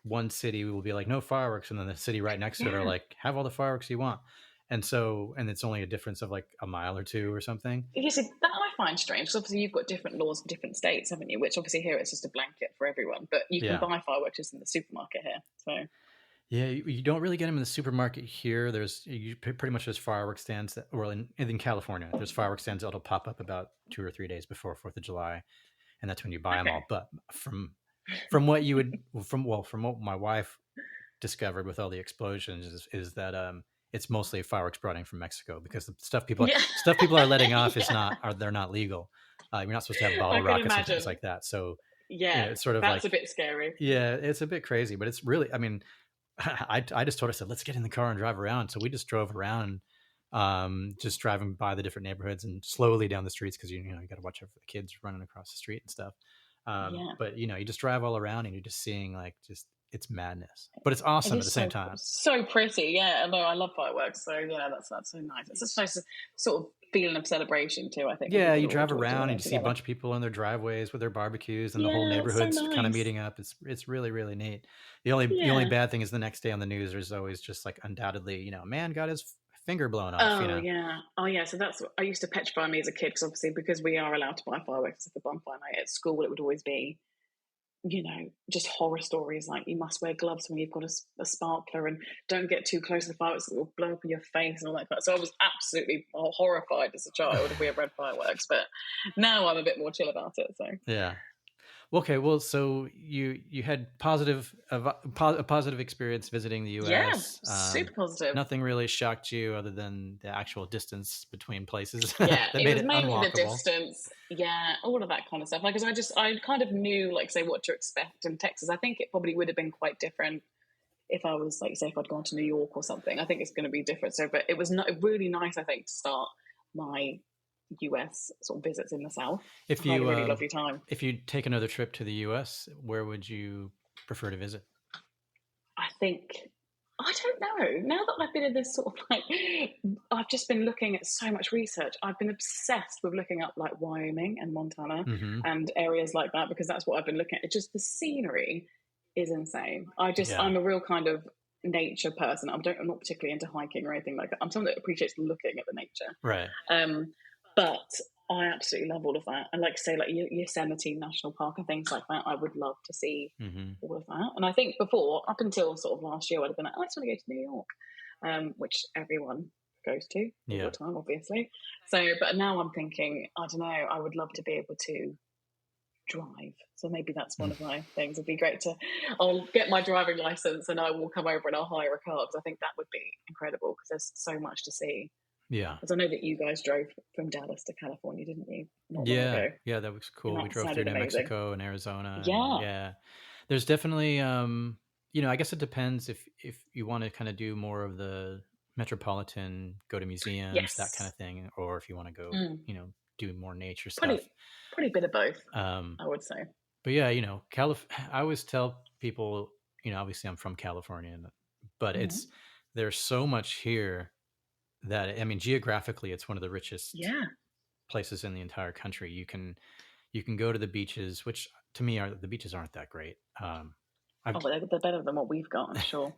one city will be like, no fireworks. And then the city right next to it are like, have all the fireworks you want. And it's only a difference of like a mile or two or something.
You see, that I find strange because obviously you've got different laws in different states, haven't you? Which obviously here it's just a blanket for everyone, but you can buy fireworks just in the supermarket here. So
yeah, you don't really get them in the supermarket here. Pretty much there's fireworks stands in California. There's fireworks stands that'll pop up about 2 or 3 days before 4th of July, and that's when you buy them all. But from what my wife discovered with all the explosions is that it's mostly fireworks brought in from Mexico, because the stuff people are letting off they're not legal. You're not supposed to have bottle rockets and things like that. So it's sort of
that's a bit scary.
Yeah, it's a bit crazy, but it's really, I mean, I just told her, I said, let's get in the car and drive around. So we just drove around, just driving by the different neighborhoods and slowly down the streets, because you got to watch out for the kids running across the street and stuff. But you just drive all around and you're just seeing it's madness, but it's awesome at the same time.
So pretty, yeah. No, I love fireworks, so yeah, that's so nice. It's just nice sort of feeling of celebration too, I think.
Yeah, you drive around and you see a bunch of people in their driveways with their barbecues, and the whole neighborhood's so nice. Kind of meeting up. It's really, really neat. The only bad thing is the next day on the news there's always just like undoubtedly, man got his finger blown off.
Oh yeah. So that's what I used to petrify me as a kid, because obviously because we are allowed to buy fireworks at the bonfire night at school, it would always be, just horror stories like you must wear gloves when you've got a sparkler, and don't get too close to the fireworks, it will blow up in your face and all that kind of. So I was absolutely horrified as a child if we had red fireworks, but now I'm a bit more chill about it. So
yeah. Okay, well, so you had a positive experience visiting the U.S.
Yeah, super positive.
Nothing really shocked you other than the actual distance between places.
Yeah, it was mainly the distance. Yeah, all of that kind of stuff. Like, because I kind of knew, like, say, what to expect in Texas. I think it probably would have been quite different if I was, like, say, if I'd gone to New York or something. I think it's going to be different. So, but it was really nice, I think, to start my US sort of visits in the South.
If you
really lovely time.
If you take another trip to the US, where would you prefer to visit?
I don't know. Now that I've been in this sort of I've just been looking at so much research. I've been obsessed with looking up like Wyoming and Montana and areas like that, because that's what I've been looking at. It's just the scenery is insane. I'm a real kind of nature person. I'm not particularly into hiking or anything like that. I'm someone that appreciates looking at the nature.
Right.
But I absolutely love all of that. And say Yosemite National Park and things like that, I would love to see all of that. And I think before, up until sort of last year, I'd have been like, I just want to go to New York, which everyone goes to all the time, obviously. So, but now I'm thinking, I don't know, I would love to be able to drive. So maybe that's one of my things. It'd be great I'll get my driving license and I will come over and I'll hire a car, because I think that would be incredible, because there's so much to see.
Yeah,
because I know that you guys drove from Dallas to California, didn't you?
Yeah, that was cool. We drove through New Mexico and Arizona. Yeah. There's definitely, I guess it depends if you want to kind of do more of the metropolitan, go to museums, that kind of thing, or if you want to go, do more nature stuff.
Pretty bit of both, I would say.
But yeah, I always tell people, obviously I'm from California, but there's so much here that, I mean, geographically, it's one of the richest places in the entire country. You can go to the beaches, which to me the beaches aren't that great.
But they're better than what we've got, I'm sure.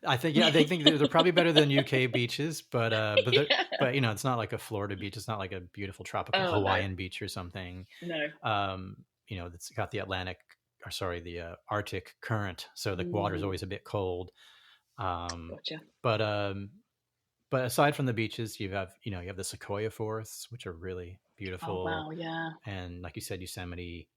I think they think they're probably better than UK beaches, but it's not like a Florida beach. It's not like a beautiful tropical Hawaiian beach or something.
No.
It's got the the Arctic current, so the water's always a bit cold.
Gotcha.
But aside from the beaches, you have the sequoia forests, which are really beautiful.
Oh, wow, yeah.
And like you said, Yosemite,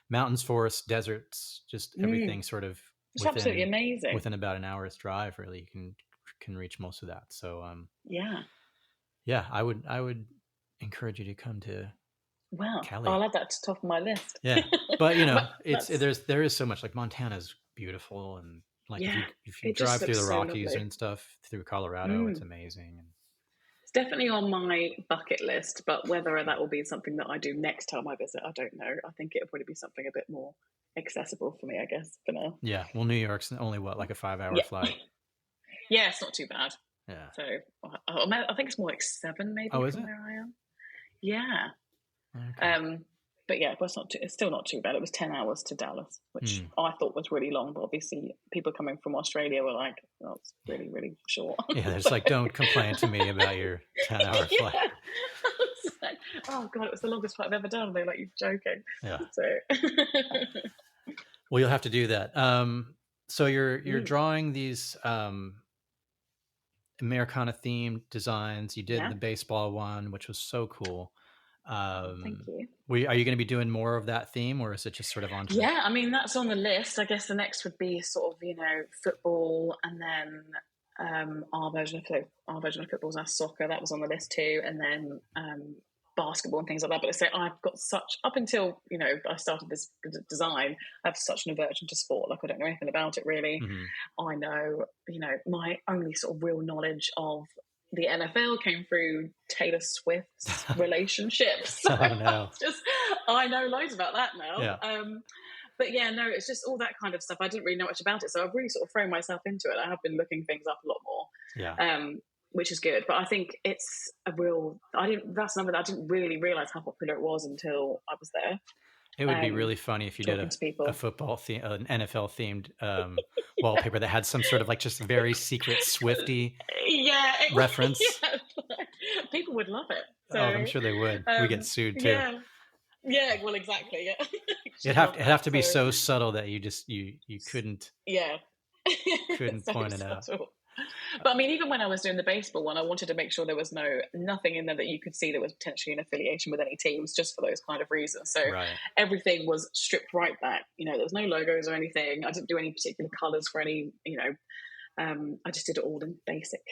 mountains, forests, deserts, just everything sort of.
It's absolutely amazing.
Within about an hour's drive, really, you can reach most of that. So I would encourage you to come to.
Wow,
Cali.
I'll add that to the top of my list.
Yeah, but there is so much. Like Montana's beautiful, and if you drive through the Rockies and stuff through Colorado, it's amazing.
It's definitely on my bucket list, but whether that will be something that I do next time I visit, I don't know. I think it'll probably be something a bit more accessible for me, I guess, for now.
Yeah, well, New York's only like a 5-hour flight.
Yeah, it's not too bad.
Yeah.
So I think it's more like 7 maybe.
Oh, is
from
it?
Where I am. Yeah.
Okay.
but yeah, it's still not too bad. It was 10 hours to Dallas, which I thought was really long, but obviously people coming from Australia were like, oh, it's really, really short.
Yeah, it's like, don't complain to me about your 10-hour flight.
I was like, oh God, it was the longest flight I've ever done. They're like, you're joking.
Yeah.
So
well, you'll have to do that. So you're drawing these Americana themed designs. You did the baseball one, which was so cool.
Thank you.
Are you going to be doing more of that theme, or is it just sort of on?
Yeah, I mean, that's on the list. I guess the next would be sort of, football, and then our version of football is our soccer. That was on the list too, and then basketball and things like that. But I say I've got up until I started this design, I have such an aversion to sport. Like, I don't know anything about it really. I know, my only sort of real knowledge of the NFL came through Taylor Swift's relationships. So
oh no!
I know loads about that now.
Yeah.
But yeah, no, it's just all that kind of stuff. I didn't really know much about it, so I've really sort of thrown myself into it. I have been looking things up a lot more.
Yeah.
Which is good, but I think it's that's another that I didn't really realize how popular it was until I was there.
It would be really funny if you did a football theme, an NFL themed wallpaper that had some sort of like just very secret Swiftie reference.
Yeah. People would love it. So,
I'm sure they would. We get sued too.
Yeah. Well, exactly. Yeah.
It'd have to be so subtle that you couldn't.
Yeah.
Couldn't
so
point it out.
But I mean, even when I was doing the baseball one, I wanted to make sure there was nothing in there that you could see that was potentially an affiliation with any teams, just for those kind of reasons. So everything was stripped right back. There was no logos or anything. I didn't do any particular colours for any. I just did it all in basic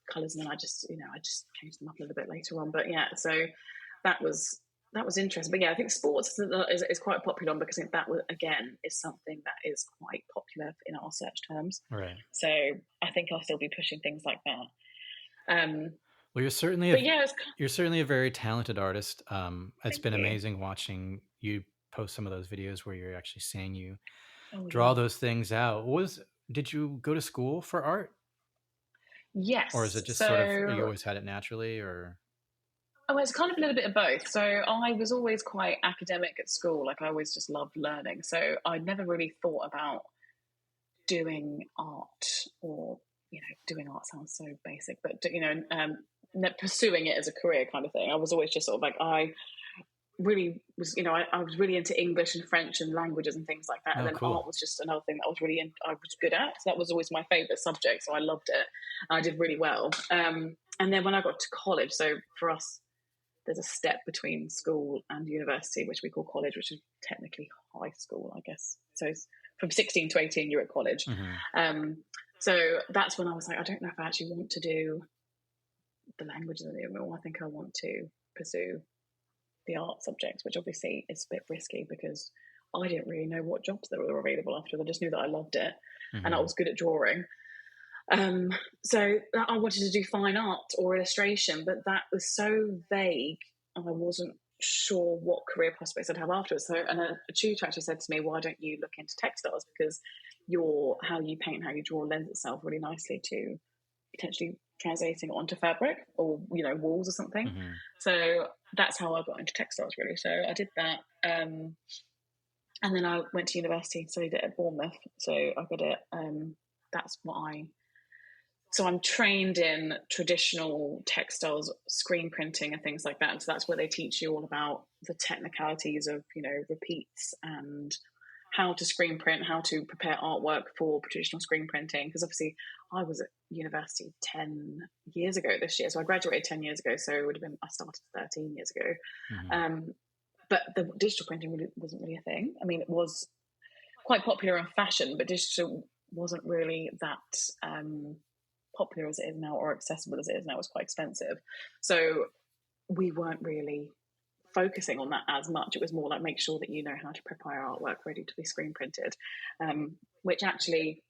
colours, and then I just changed them up a little bit later on. But yeah, so that was interesting. But yeah, I think sports is quite popular, because I think that again is something that is quite popular in our search terms.
Right.
So I think I'll still be pushing things like that.
Well, you're certainly a very talented artist. It's been amazing watching you post some of those videos where you're actually seeing you draw those things out. Did you go to school for art?
Yes.
Or is it just sort of you always had it naturally, or?
Oh, it's kind of a little bit of both. So I was always quite academic at school. Like, I always just loved learning. So I never really thought about doing art, or, doing art sounds so basic, but, pursuing it as a career kind of thing. I was always just sort of like, I really was, I was really into English and French and languages and things like that. And then art was just another thing that I was good at. So that was always my favorite subject. So I loved it. I did really well. And then when I got to college, so for us, there's a step between school and university, which we call college, which is technically high school, I guess. So it's from 16 to 18, you're at college. So that's when I was like, I don't know if I actually want to do the languages anymore. I think I want to pursue the art subjects, which obviously is a bit risky, because I didn't really know what jobs there were available after. I just knew that I loved it and I was good at drawing. So I wanted to do fine art or illustration, but that was so vague, and I wasn't sure what career prospects I'd have afterwards. So, and a tutor actually said to me, why don't you look into textiles, because how you paint, how you draw lends itself really nicely to potentially translating it onto fabric or, walls or something. So that's how I got into textiles, really. So I did that. And then I went to university, studied it at Bournemouth. So I got it. So I'm trained in traditional textiles, screen printing and things like that. And so that's where they teach you all about the technicalities of, repeats and how to screen print, how to prepare artwork for traditional screen printing. Because obviously I was at university 10 years ago this year. So I graduated 10 years ago. So I started 13 years ago. But the digital printing really wasn't really a thing. I mean, it was quite popular in fashion, but digital wasn't really that popular as it is now, or accessible as it is now. It was quite expensive. So we weren't really focusing on that as much. It was more like, make sure that you know how to prepare artwork ready to be screen printed, which actually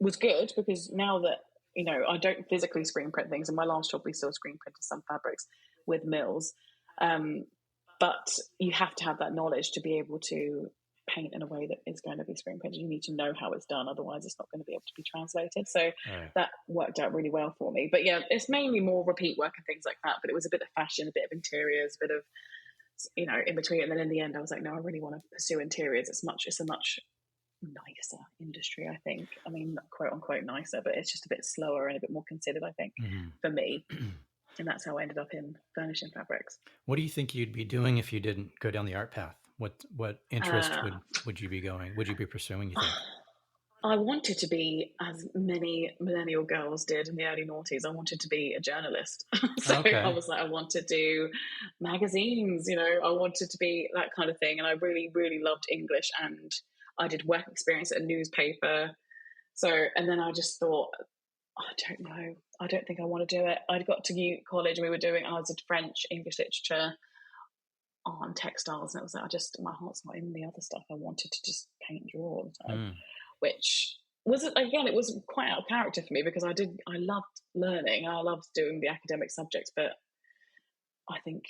was good, because now that, I don't physically screen print things. In my last job, we still screen printed some fabrics with mills. But you have to have that knowledge to be able to paint in a way that is going to be screen printed. You need to know how it's done, otherwise it's not going to be able to be translated. So that worked out really well for me. But yeah, it's mainly more repeat work and things like that, but it was a bit of fashion, a bit of interiors, a bit of in between. And then in the end, I was like, no, I really want to pursue interiors. It's a much nicer industry, I think. I mean, quote unquote nicer, but it's just a bit slower and a bit more considered, I think, for me. And that's how I ended up in furnishing fabrics.
What do you think you'd be doing if you didn't go down the art path? What interest would you be pursuing, you think?
I wanted to be, as many millennial girls did in the early noughties, I wanted to be a journalist. So
Okay.
I was like, I want to do magazines, I wanted to be that kind of thing. And I really, really loved English, and I did work experience at a newspaper. So, and then I just thought, I don't know. I don't think I want to do it. I'd got to college and I was at French, English literature, on textiles, and it was like, my heart's not in the other stuff. I wanted to just paint and draw all the time, which was, again, it was quite out of character for me, because I loved learning. I loved doing the academic subjects, but I think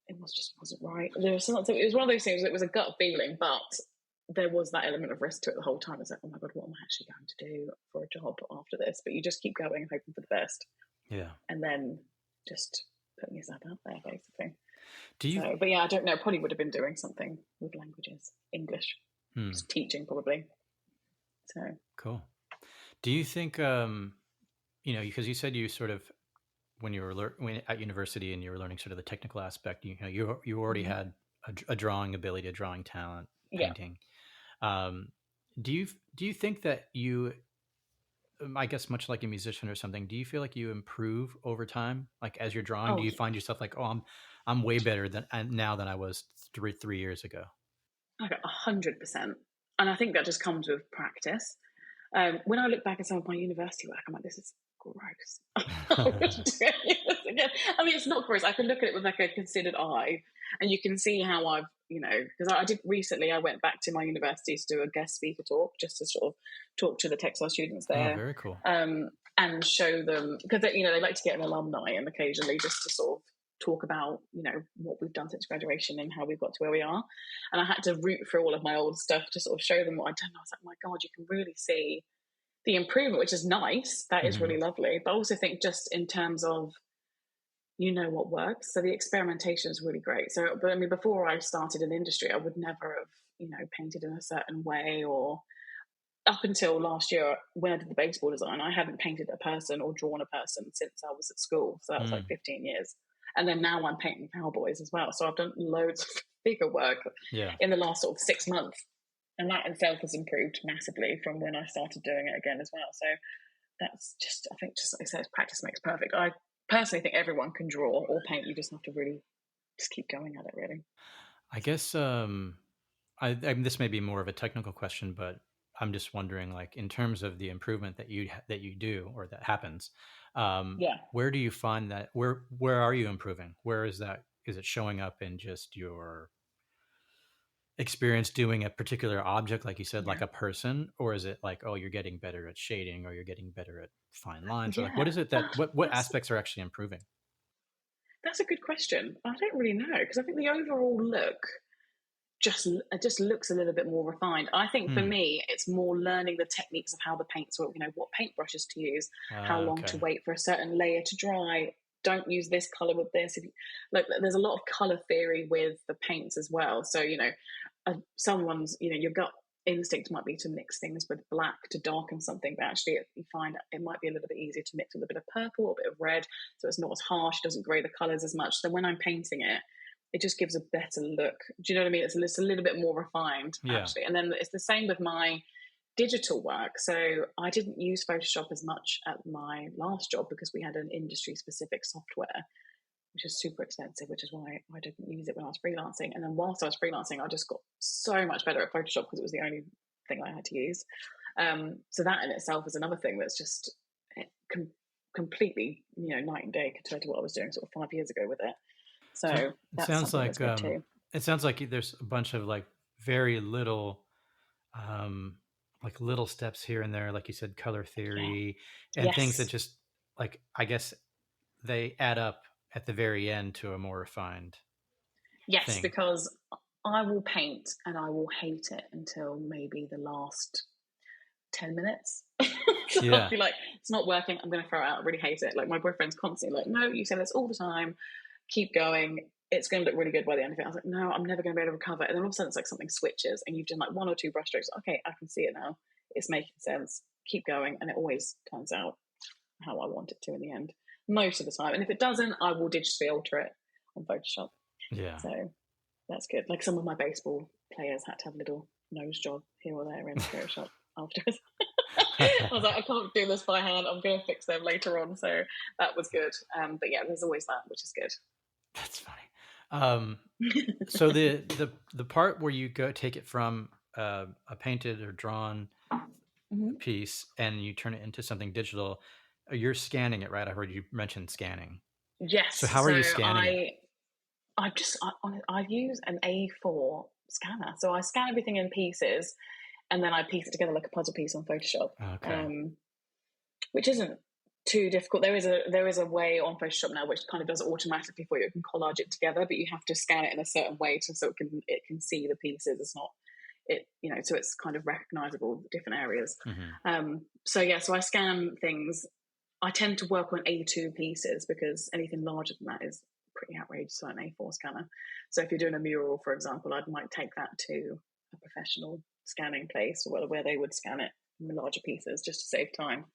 it wasn't right. It was one of those things, it was a gut feeling, but there was that element of risk to it the whole time. It's like, oh my God, what am I actually going to do for a job after this? But you just keep going and hoping for the best.
Yeah.
And then just putting yourself out there, basically.
But
yeah, I don't know. Probably would have been doing something with languages, English, just teaching probably. So
cool. Do you think, because you said you sort of, when you were at university and you were learning sort of the technical aspect, you already had a drawing ability, a drawing talent, painting. Yeah. Do you think that you, I guess much like a musician or something, do you feel like you improve over time? Like as you're drawing, do you find yourself like, oh, I'm way better now than I was 3 years ago?
Okay, 100%. And I think that just comes with practice. When I look back at some of my university work, I'm like, this is gross. I wouldn't do any of this again. I mean, it's not gross. I can look at it with like a considered eye, and you can see how I've, because I did recently, I went back to my university to do a guest speaker talk, just to sort of talk to the textile students there.
Oh, very cool.
And show them, because they like to get an alumni and occasionally just to sort of talk about, what we've done since graduation and how we've got to where we are. And I had to root through all of my old stuff to sort of show them what I'd done. I was like, oh my God, you can really see the improvement, which is nice. That is really lovely. But I also think just in terms of, what works. So the experimentation is really great. So, but I mean, before I started in the industry, I would never have, painted in a certain way, or up until last year when I did the baseball design, I hadn't painted a person or drawn a person since I was at school. So that was like 15 years. And then now I'm painting cowboys as well. So I've done loads of figure work in the last sort of 6 months. And that itself has improved massively from when I started doing it again as well. So that's just, I think, just like I said, practice makes perfect. I personally think everyone can draw or paint. You just have to really just keep going at it, really.
I guess this may be more of a technical question, but I'm just wondering, like, in terms of the improvement that you do or that happens, where do you find that? Where are you improving? Where is that? Is it showing up in just your experience doing a particular object, like you said, like a person, or is it like, oh, you're getting better at shading, or you're getting better at fine lines, or like, what is it what aspects are actually improving?
That's a good question. I don't really know, because I think the overall look just looks a little bit more refined. I think for me, it's more learning the techniques of how the paints work, what paintbrushes to use, how long to wait for a certain layer to dry. Don't use this color with this. There's a lot of color theory with the paints as well. So, someone's, your gut instinct might be to mix things with black to darken something, but actually you find it might be a little bit easier to mix with a bit of purple or a bit of red, so it's not as harsh, doesn't grey the colors as much. So when I'm painting it, it just gives a better look. Do you know what I mean? It's a little bit more refined, actually. And then it's the same with my digital work. So I didn't use Photoshop as much at my last job because we had an industry-specific software, which is super expensive, which is why I didn't use it when I was freelancing. And then whilst I was freelancing, I just got so much better at Photoshop because it was the only thing I had to use. So that in itself is another thing that's just completely, night and day compared to what I was doing sort of 5 years ago with it. So
it sounds like it sounds like there's a bunch of like very little, like little steps here and there, like you said, color theory and things that just like, I guess they add up at the very end to a more refined thing.
Because I will paint and I will hate it until maybe the last 10 minutes. I'll be like, it's not working, I'm going to throw it out, I really hate it. Like my boyfriend's constantly like, no, you say this all the time, keep going. it's going to look really good by the end of it. I was like, no, I'm never going to be able to recover. And then all of a sudden it's like something switches and you've done like 1 or 2 brush strokes. Okay, I can see it now. It's making sense. Keep going. And it always turns out how I want it to in the end, most of the time. And if it doesn't, I will digitally alter it on Photoshop.
Yeah.
So that's good. Like some of my baseball players had to have a little nose job here or there in Photoshop afterwards. I was like, I can't do this by hand. I'm going to fix them later on. So that was good. But yeah, there's always that, which is good.
That's funny. So the part where you go take it from a painted or drawn piece and you turn it into something digital, you're scanning it, right? I heard you mention scanning.
Yes.
So how are you scanning it?
I use an A4 scanner. So I scan everything in pieces and then I piece it together like a puzzle piece on Photoshop.
Okay.
Which isn't too difficult. There is a way on Photoshop now which kind of does it automatically for you. It can collage it together, but you have to scan it in a certain way so it can see the pieces. It's not so it's kind of recognizable different areas. So I scan things. I tend to work on A2 pieces because anything larger than that is pretty outrageous on an A4 scanner. So if you're doing a mural, for example, I might take that to a professional scanning place where they would scan it in the larger pieces just to save time.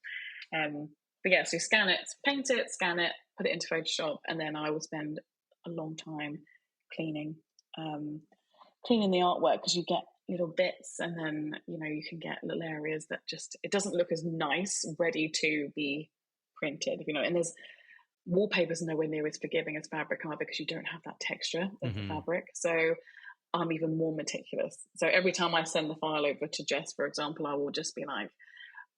So scan it, paint it, scan it, put it into Photoshop, and then I will spend a long time cleaning the artwork because you get little bits, and then you can get little areas that just it doesn't look as nice ready to be printed. And there's wallpaper's nowhere near as forgiving as fabric are because you don't have that texture of the fabric. So I'm even more meticulous. So every time I send the file over to Jess, for example, I will just be like,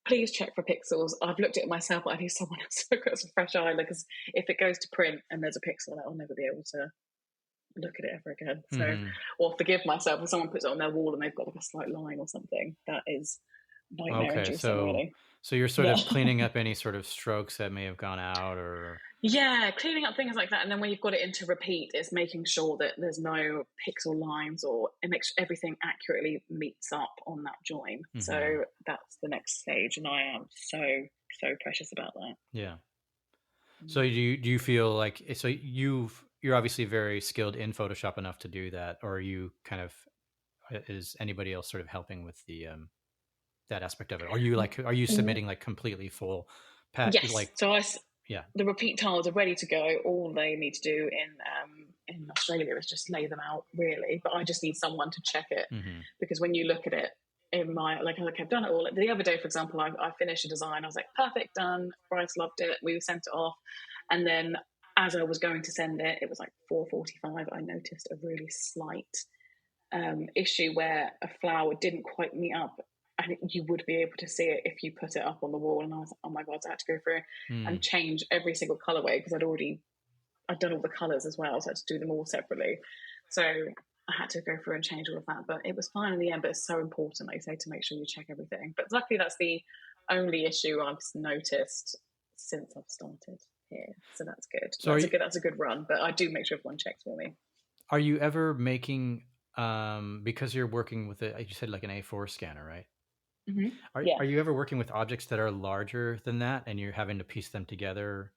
please check for pixels. I've looked at it myself, but I need someone else to look at it with a fresh eye, because if it goes to print and there's a pixel, I'll never be able to look at it ever again. So, or forgive myself if someone puts it on their wall and they've got like a slight line or something. That is nightmare inducing, really.
So you're sort of cleaning up any sort of strokes that may have gone out, or
cleaning up things like that. And then when you've got it into repeat, it's making sure that there's no pixel lines, or it makes everything accurately meets up on that join. So that's the next stage, and I am so precious about that.
Yeah. So do you feel like you're obviously very skilled in Photoshop enough to do that, or are you kind of, is anybody else sort of helping with the that aspect of it? Are you submitting like completely full
yes.
like
so the repeat tiles are ready to go. All they need to do in Australia is just lay them out, really, but I just need someone to check it, because when you look at it in my I've done it all. The other day, for example, I finished a design. I was like, perfect, done. Bryce loved it. We sent it off, and then as I was going to send it, it was like 4:45. I noticed a really slight issue where a flower didn't quite meet up, and you would be able to see it if you put it up on the wall. And I was like, oh my god! So I had to go through and change every single colorway because I'd done all the colors as well, so I had to do them all separately. So I had to go through and change all of that, but it was fine in the end. But it's so important, like you say, to make sure you check everything. But luckily, that's the only issue I've noticed since I've started here, so that's good. So that's a good run. But I do make sure everyone checks for me.
Are you ever making because you're working with you said like an A4 scanner, right? Are you ever working with objects that are larger than that, and you're having to piece them together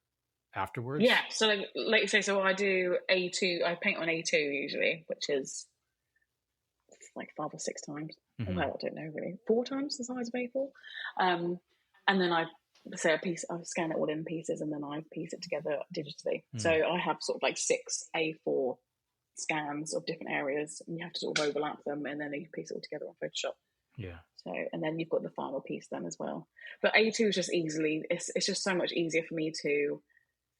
afterwards?
Yeah, so like you say, so I do A2. I paint on A2 usually, which is like 5 or 6 times. Well, I don't know, really, 4 times the size of A4. And then I scan it all in pieces, and then I piece it together digitally. So I have sort of like 6 A4 scans of different areas, and you have to sort of overlap them, and then you piece it all together on Photoshop.
Yeah.
So, and then you've got the final piece then as well. But A2 is just it's just so much easier for me to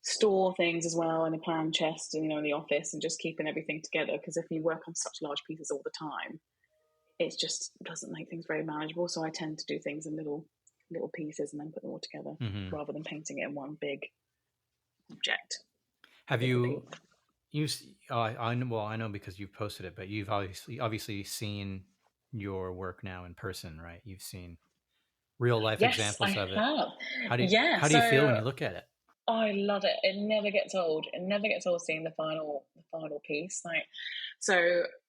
store things as well in a plan chest, in the office, and just keeping everything together. Because if you work on such large pieces all the time, it just doesn't make things very manageable. So I tend to do things in little pieces and then put them all together, rather than painting it in one big object.
Have you used? I know because you've posted it, but you've obviously seen your work now in person, right? You've seen real life examples of it.
Have.
How do you feel when you look at it?
I love it. It never gets old. It never gets old seeing the final piece.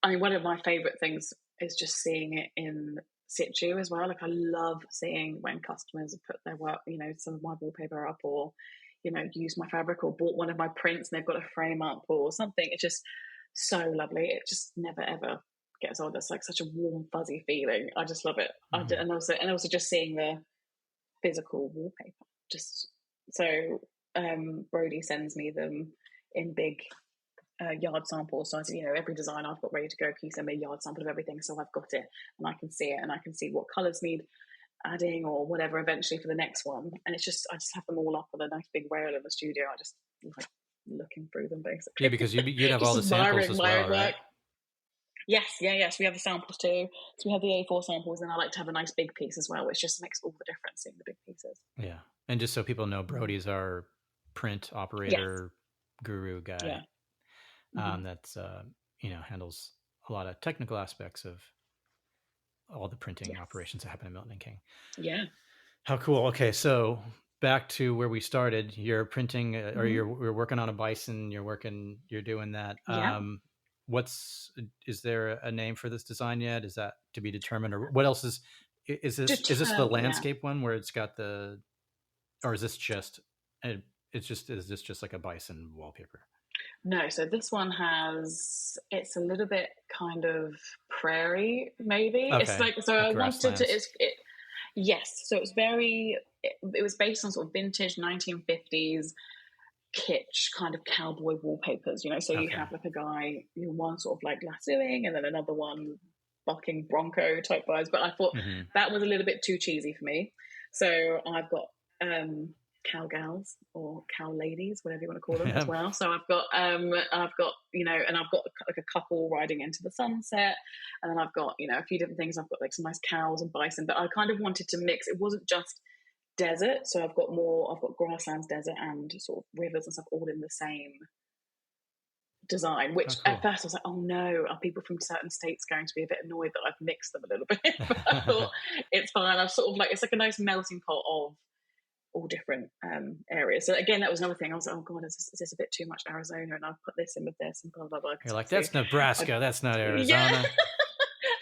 One of my favorite things is just seeing it in situ as well. Like, I love seeing when customers have put their work, some of my wallpaper up, or used my fabric or bought one of my prints and they've got a frame up or something. It's just so lovely. It just never ever gets old. It's like such a warm, fuzzy feeling. I just love it. And also just seeing the physical wallpaper. Just so Brody sends me them in big yard samples. So I said, every design I've got ready to go, can you send me a yard sample of everything so I've got it and I can see it and I can see what colours need adding or whatever eventually for the next one. And I just have them all up on a nice big rail in the studio. I just like looking through them basically.
Yeah, because you'd have all the samples as well, right?
Yes. We have the samples too. So we have the A4 samples, and I like to have a nice big piece as well, which just makes all the difference seeing the big pieces.
Yeah, and just so people know, Brody's our print operator guru guy. Yeah. That's handles a lot of technical aspects of all the printing operations that happen in Milton King.
Yeah.
How cool. Okay, so back to where we started. You're printing, or you're working on a bison. You're doing that.
Yeah.
Is there a name for this design yet? Is that to be determined, or what else is this the landscape one where it's got or is this just is this just like a bison wallpaper?
No, so this one it's a little bit kind of prairie, maybe. Okay. It's like, so like I wanted to, yes. So it was based on sort of vintage 1950s kitsch kind of cowboy wallpapers, so you have like a guy, one sort of like lassoing and then another one bucking bronco type vibes. But I thought that was a little bit too cheesy for me. So I've got cowgals or cow ladies, whatever you want to call them as well. So I've got and I've got like a couple riding into the sunset, and then I've got a few different things. I've got like some nice cows and bison, but I kind of wanted to mix. It wasn't just desert, so I've got grasslands, desert, and sort of rivers and stuff all in the same design, which at first I was like, oh no, are people from certain states going to be a bit annoyed that I've mixed them a little bit? But I thought it's fine. I've sort of like, it's like a nice melting pot of all different areas. So again, that was another thing. I was like, oh god, is this a bit too much Arizona? And I'll put this in with this and blah blah blah.
You're like, that's Nebraska, that's not Arizona.
Yeah.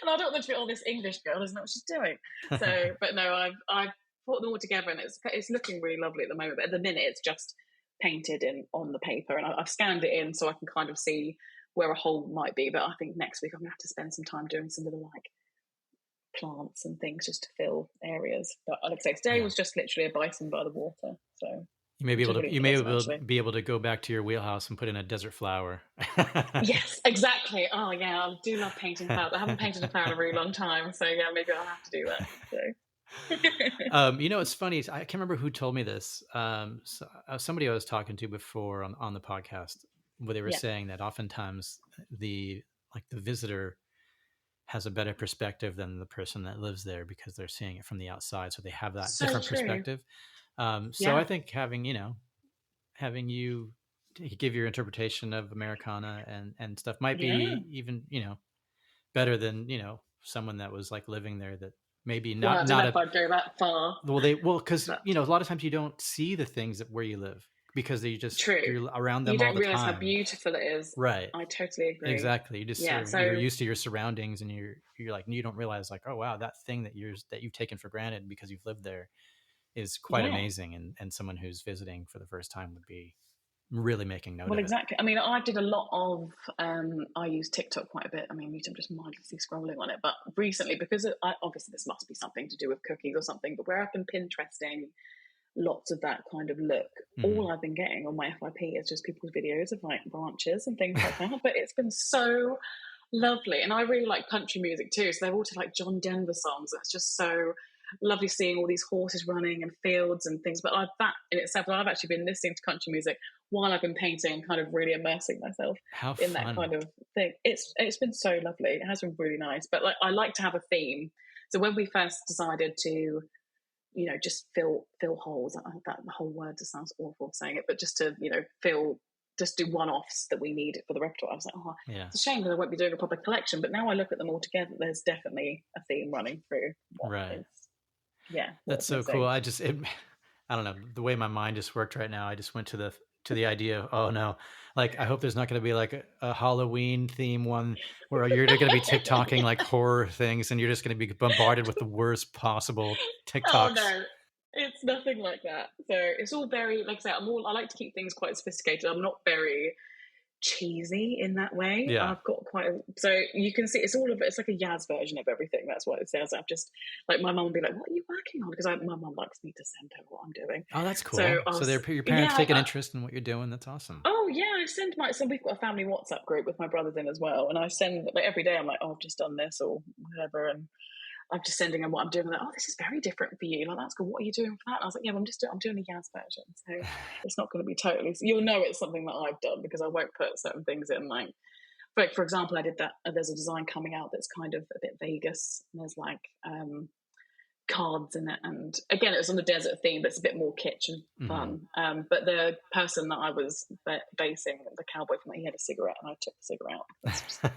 And I don't want to be, this English girl doesn't know what she's doing. So, but no, I've put them all together, and it's looking really lovely at the moment. But at the minute, it's just painted on the paper, and I've scanned it in so I can kind of see where a hole might be. But I think next week I'm gonna have to spend some time doing some little like plants and things just to fill areas. But like I say, today was just literally a bison by the water. So you may
be able to go back to your wheelhouse and put in a desert flower.
Yes, exactly. Oh yeah, I do love painting flowers. I haven't painted a flower in a really long time, so yeah, maybe I'll have to do that. So.
It's funny. I can't remember who told me this. Somebody I was talking to before on the podcast, where they were saying that oftentimes the visitor has a better perspective than the person that lives there because they're seeing it from the outside, so they have that different perspective. So I think having you give your interpretation of Americana and stuff might be even better than someone that was like living there that. Maybe not.
Well, I don't know if I'd go that far.
Because a lot of times you don't see the things where you live because you're around them all the time. You don't realize
how beautiful it is.
Right.
I totally agree.
Exactly. You just you're used to your surroundings, and you're like, you don't realize like, oh wow, that thing that you've taken for granted because you've lived there is quite amazing, and someone who's visiting for the first time would be really making note of
exactly.
it.
I mean, I did a lot of I use TikTok quite a bit. I mean, I'm just mindlessly scrolling on it, but recently, because obviously this must be something to do with cookies or something, but where I've been Pinteresting lots of that kind of look, all I've been getting on my FYP is just people's videos of like ranches and things like that. But it's been so lovely, and I really like country music too, so they're all to like John Denver songs. It's just so lovely seeing all these horses running and fields and things. But that in itself, I've actually been listening to country music while I've been painting and kind of really immersing myself in that kind of thing. It's been so lovely. It has been really nice. But like, I like to have a theme. So when we first decided to, just fill holes, that the whole word just sounds awful saying it, but just to, just do one-offs that we need for the repertoire. I was like, it's a shame that I won't be doing a proper collection. But now I look at them all together, there's definitely a theme running through.
Right.
Yeah.
That's so cool. I don't know, the way my mind just worked right now. I just went to the idea of, oh no, like I hope there's not going to be like a Halloween theme one where you're going to be TikToking like horror things and you're just going to be bombarded with the worst possible TikToks.
Oh no. It's nothing like that. So it's all very, like I say, I like to keep things quite sophisticated. I'm not very cheesy in that way.
Yeah.
I've got so you can see it's like a Yaz version of everything. That's what it says. I've just, like, my mum will be like, "What are you working on?" Because my mum likes me to send her what I'm doing.
Oh, that's cool.
So
your parents take an interest in what you're doing. That's awesome.
Oh yeah, so we've got a family WhatsApp group with my brothers in as well, and I send, like, every day. I'm like, "Oh, I've just done this," or whatever, and I'm just sending them what I'm doing. Like, "Oh, this is very different for you. Like, that's good. What are you doing for that?" And I was like, "Yeah, well, I'm doing a Yaz version, so it's not going to be totally. So you'll know it's something that I've done because I won't put certain things in. Like, for example, I did that. There's a design coming out that's kind of a bit Vegas, and there's like cards in it, and again, it was on the desert theme, but it's a bit more kitsch and fun. But the person that I was basing the cowboy from, he had a cigarette, and I took the cigarette out.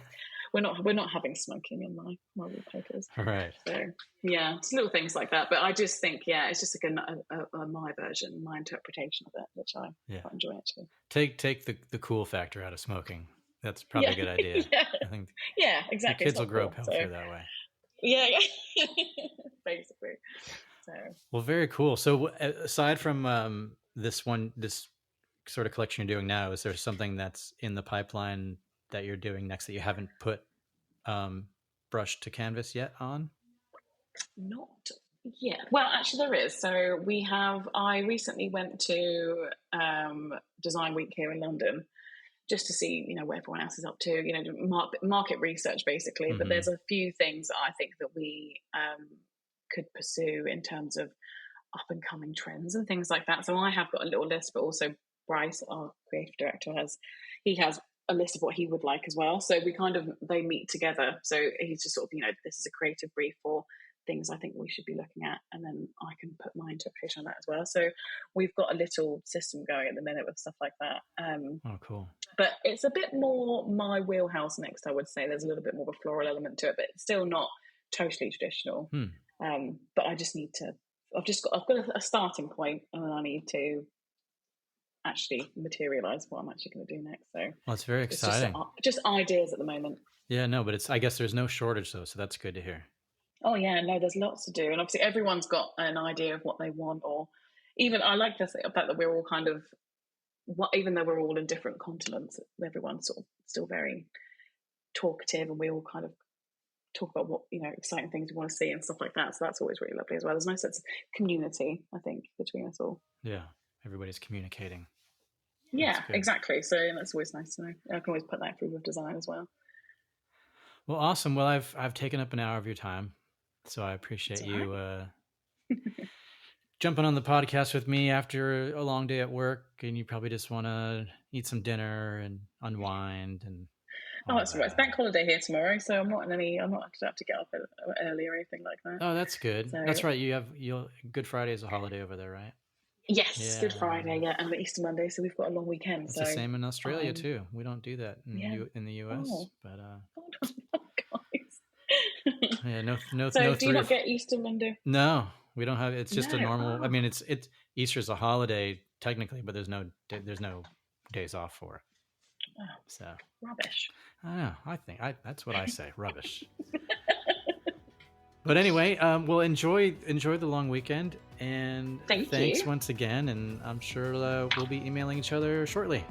We're not having smoking in my wallpapers.
Right.
So yeah, it's little things like that. But I just think, it's just like my version, my interpretation of it, which I quite enjoy, actually.
Take the cool factor out of smoking. That's probably a good idea.
I
think.
Yeah, exactly.
Kids will grow up healthier that way.
Yeah. Basically. So.
Well, very cool. So aside from this sort of collection you're doing now, is there something that's in the pipeline that you're doing next that you haven't put brush to canvas yet on?
Not yet. Well, actually there is. So I recently went to Design Week here in London just to see, what everyone else is up to, market research basically. But there's a few things that I think that we could pursue in terms of up and coming trends and things like that. So I have got a little list, but also Bryce, our creative director, has a list of what he would like as well. So they meet together. So he's just sort of, this is a creative brief for things I think we should be looking at, and then I can put my interpretation on that as well. So we've got a little system going at the minute with stuff like that.
Oh, cool.
But it's a bit more my wheelhouse next, I would say. There's a little bit more of a floral element to it, but it's still not totally traditional. But I just need to, I've got a starting point, and then I need to actually materialize what I'm actually going to do next. So
it's very exciting.
Just ideas at the moment.
Yeah, no, but I guess there's no shortage though, so that's good to hear.
Oh yeah, no, there's lots to do, and obviously everyone's got an idea of what they want, or even I like the fact that we're all kind of, even though we're all in different continents, everyone's sort of still very talkative, and we all kind of talk about what exciting things we want to see and stuff like that. So that's always really lovely as well. There's a nice sense of community, I think, between us all.
Yeah, everybody's communicating.
Yeah, exactly. So that's always nice to know. I can always put that through with design as well.
Well, awesome. Well, I've taken up an hour of your time, so I appreciate you jumping on the podcast with me after a long day at work, and you probably just want to eat some dinner and unwind. And
that's right. It's bank holiday here tomorrow, so I'm not going to have to get up early or anything like that.
Oh, that's good. So, that's right. Good Friday is a holiday over there, right?
Yes, Good Friday, and the Easter Monday, so we've got a long weekend.
It's the same in Australia too. We don't do that in the US, but
guys.
Yeah, no.
So do you not get Easter Monday?
No, we don't have. It's just a normal. I mean, it's Easter's a holiday technically, but there's no days off for it.
Oh,
so
rubbish.
I know. That's what I say. Rubbish. But anyway, we'll enjoy the long weekend, and thanks once again. And I'm sure we'll be emailing each other shortly.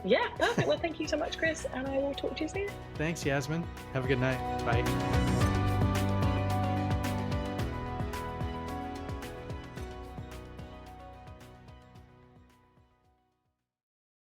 Yeah, perfect. Well, thank you so much, Chris, and I will talk to you soon.
Thanks, Yasmin. Have a good night. Bye.